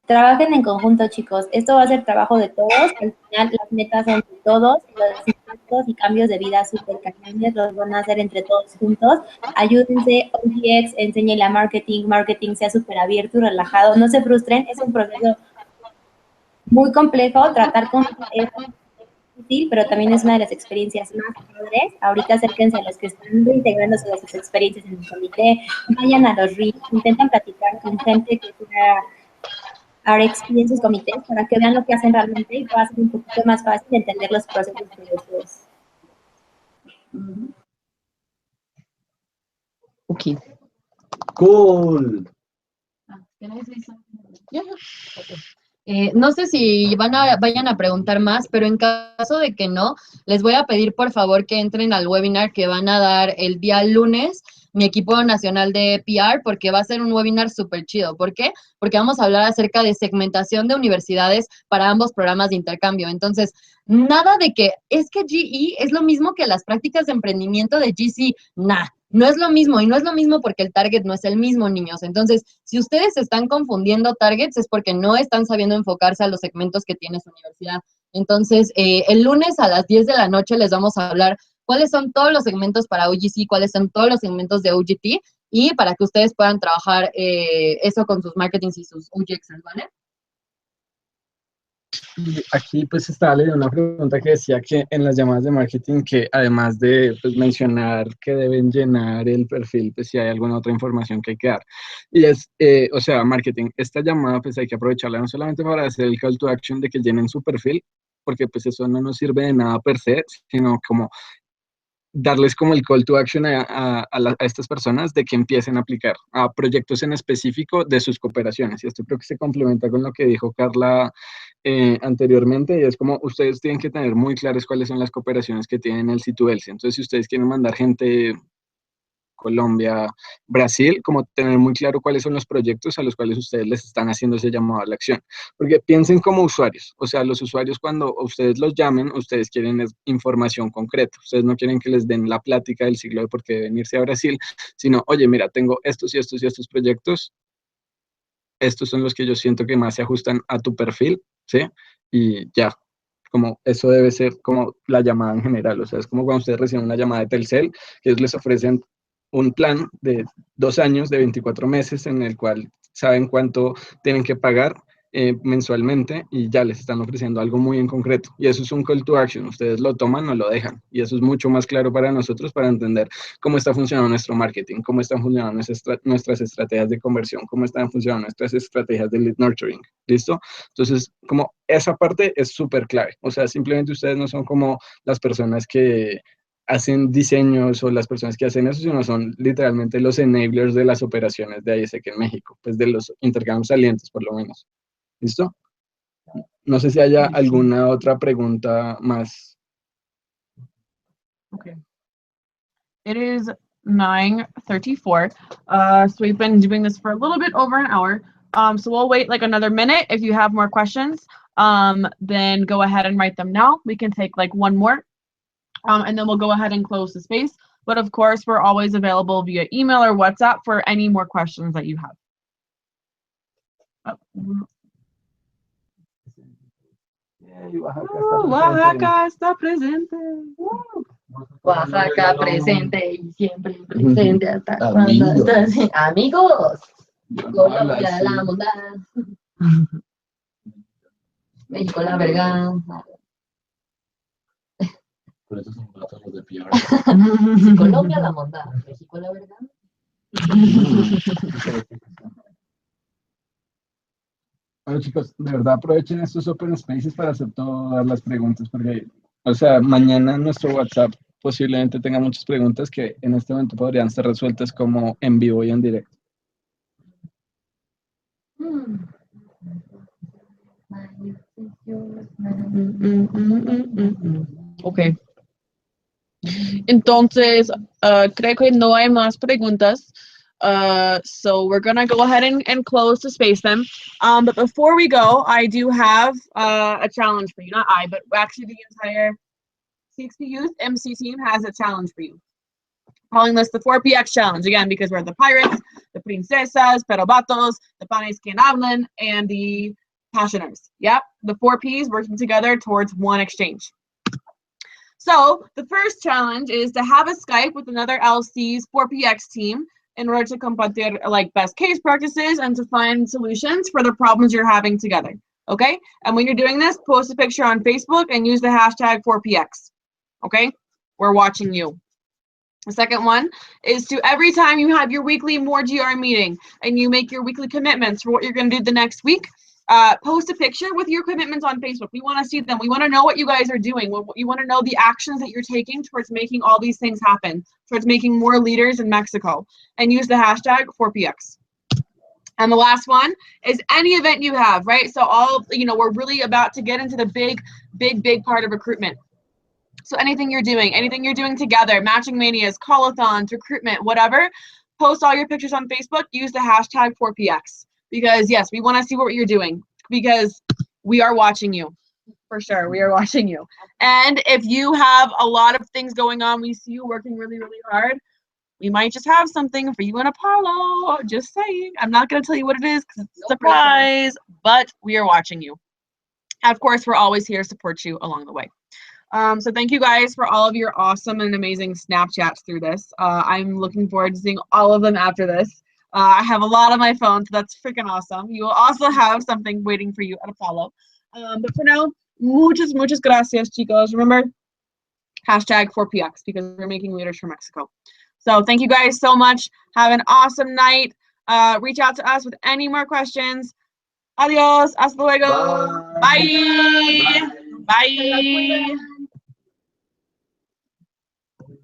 Trabajen en conjunto, chicos. Esto va a ser trabajo de todos. Al final, las metas son de todos. Los impactos y cambios de vida súper cañones los van a hacer entre todos juntos. Ayúdense, OGX, enséñenle a marketing. Marketing sea súper abierto y relajado. No se frustren. Es un proceso muy complejo tratar con difícil, pero también es una de las experiencias más padres. Ahorita acérquense a los que están reintegrándose de sus experiencias en el comité, vayan a los RIF, intentan platicar con gente que sea ahora experiencias comités para que vean lo que hacen realmente y pueda ser un poquito más fácil entender los procesos de ustedes. Okay. Cool. No sé si vayan a preguntar más, pero en caso de que no, les voy a pedir por favor que entren al webinar que van a dar el día lunes, mi equipo nacional de PR, porque va a ser un webinar súper chido. ¿Por qué? Porque vamos a hablar acerca de segmentación de universidades para ambos programas de intercambio. Entonces, nada de que es que GE es lo mismo que las prácticas de emprendimiento de GC. Nah, no es lo mismo, y no es lo mismo porque el target no es el mismo, niños. Entonces, si ustedes están confundiendo targets es porque no están sabiendo enfocarse a los segmentos que tiene su universidad. Entonces, el lunes a las 10 de la noche les vamos a hablar cuáles son todos los segmentos para OGC, cuáles son todos los segmentos de OGT, y para que ustedes puedan trabajar eso con sus marketings y sus OGXs, ¿vale? Aquí pues estaba leyendo una pregunta que decía que en las llamadas de marketing, que además de pues, mencionar que deben llenar el perfil, pues si hay alguna otra información que hay que dar. Y es, o sea, marketing, esta llamada pues hay que aprovecharla no solamente para hacer el call to action de que llenen su perfil, porque pues eso no nos sirve de nada per se, sino como darles como el call to action a estas personas de que empiecen a aplicar a proyectos en específico de sus cooperaciones. Y esto creo que se complementa con lo que dijo Carla anteriormente, y es como ustedes tienen que tener muy claras cuáles son las cooperaciones que tienen el C2L. Entonces, si ustedes quieren mandar gente Colombia, Brasil, como tener muy claro cuáles son los proyectos a los cuales ustedes les están haciendo ese llamado a la acción. Porque piensen como usuarios, o sea, los usuarios cuando ustedes los llamen, ustedes quieren información concreta, ustedes no quieren que les den la plática del siglo de por qué deben irse a Brasil, sino, oye, mira, tengo estos y estos y estos proyectos, estos son los que yo siento que más se ajustan a tu perfil, ¿sí? Y ya, como eso debe ser como la llamada en general, o sea, es como cuando ustedes reciben una llamada de Telcel, que ellos les ofrecen un plan de 2 años, de 24 meses, en el cual saben cuánto tienen que pagar mensualmente y ya les están ofreciendo algo muy en concreto. Y eso es un call to action, ustedes lo toman o lo dejan. Y eso es mucho más claro para nosotros para entender cómo está funcionando nuestro marketing, cómo están funcionando nuestras estrategias de conversión, cómo están funcionando nuestras estrategias de lead nurturing. ¿Listo? Entonces, como esa parte es súper clave. O sea, simplemente ustedes no son como las personas que hacen diseños o las personas que hacen eso, sino son literalmente los enablers de las operaciones de ISEC en México, pues de los intercambios salientes, por lo menos. ¿Listo? No sé si haya alguna otra pregunta más. Okay. It is 9:34. So we've been doing this for a little bit over an hour. So we'll wait like another minute. If you have more questions, then go ahead and write them now. We can take like one more, and then we'll go ahead and close the space. But of course, we're always available via email or WhatsApp for any more questions that you have. Oaxaca está presente. Oaxaca presente y siempre presente hasta cuando estás. Amigos, Colombia la bondad. México la verga. Por eso son ratos los de PR. Si Colombia la bondad, México la verga. Bueno, chicos, de verdad aprovechen estos open spaces para hacer todas las preguntas, porque, o sea, mañana nuestro WhatsApp posiblemente tenga muchas preguntas que en este momento podrían ser resueltas como en vivo y en directo. Okay. Entonces, creo que no hay más preguntas. So we're gonna go ahead and close to space them. But before we go, I do have a challenge for you. Not I, but actually the entire CXP Youth MC team has a challenge for you. Calling this the 4PX challenge, again, because we're the pirates, the princesas, perobatos, the panes que hablan, and the passioners. Yep, the 4 Ps working together towards one exchange. So the first challenge is to have a Skype with another LC's 4PX team in order to compartir like best case practices and to find solutions for the problems you're having together. Okay? And when you're doing this, post a picture on Facebook and use the hashtag 4px. Okay? We're watching you. The second one is to every time you have your weekly MOrGyR meeting and you make your weekly commitments for what you're going to do the next week, post a picture with your commitments on Facebook. We want to see them. We want to know what you guys are doing. You want to know the actions that you're taking towards making all these things happen, towards making more leaders in Mexico. And use the hashtag 4px. And the last one is any event you have, right? So we're really about to get into the big part of recruitment. So anything you're doing together, matching manias, call-a-thons, recruitment, whatever, post all your pictures on Facebook, use the hashtag 4px. Because yes, we want to see what you're doing because we are watching you. For sure, we are watching you. And if you have a lot of things going on, we see you working really, really hard, we might just have something for you and Apollo. Just saying. I'm not going to tell you what it is because it's a surprise, but we are watching you. Of course, we're always here to support you along the way. So thank you guys for all of your awesome and amazing Snapchats through this. I'm looking forward to seeing all of them after this. I have a lot on my phone, so that's freaking awesome. You will also have something waiting for you at Apollo. But for now, muchas gracias, chicos. Remember, hashtag 4px because we're making leaders for Mexico. So thank you guys so much. Have an awesome night. Reach out to us with any more questions. Adios. Hasta luego. Bye. Bye.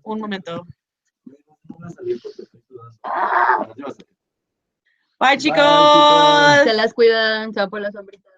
Un momento. Bye, chicos. Se las cuidan, se va por la sombrita.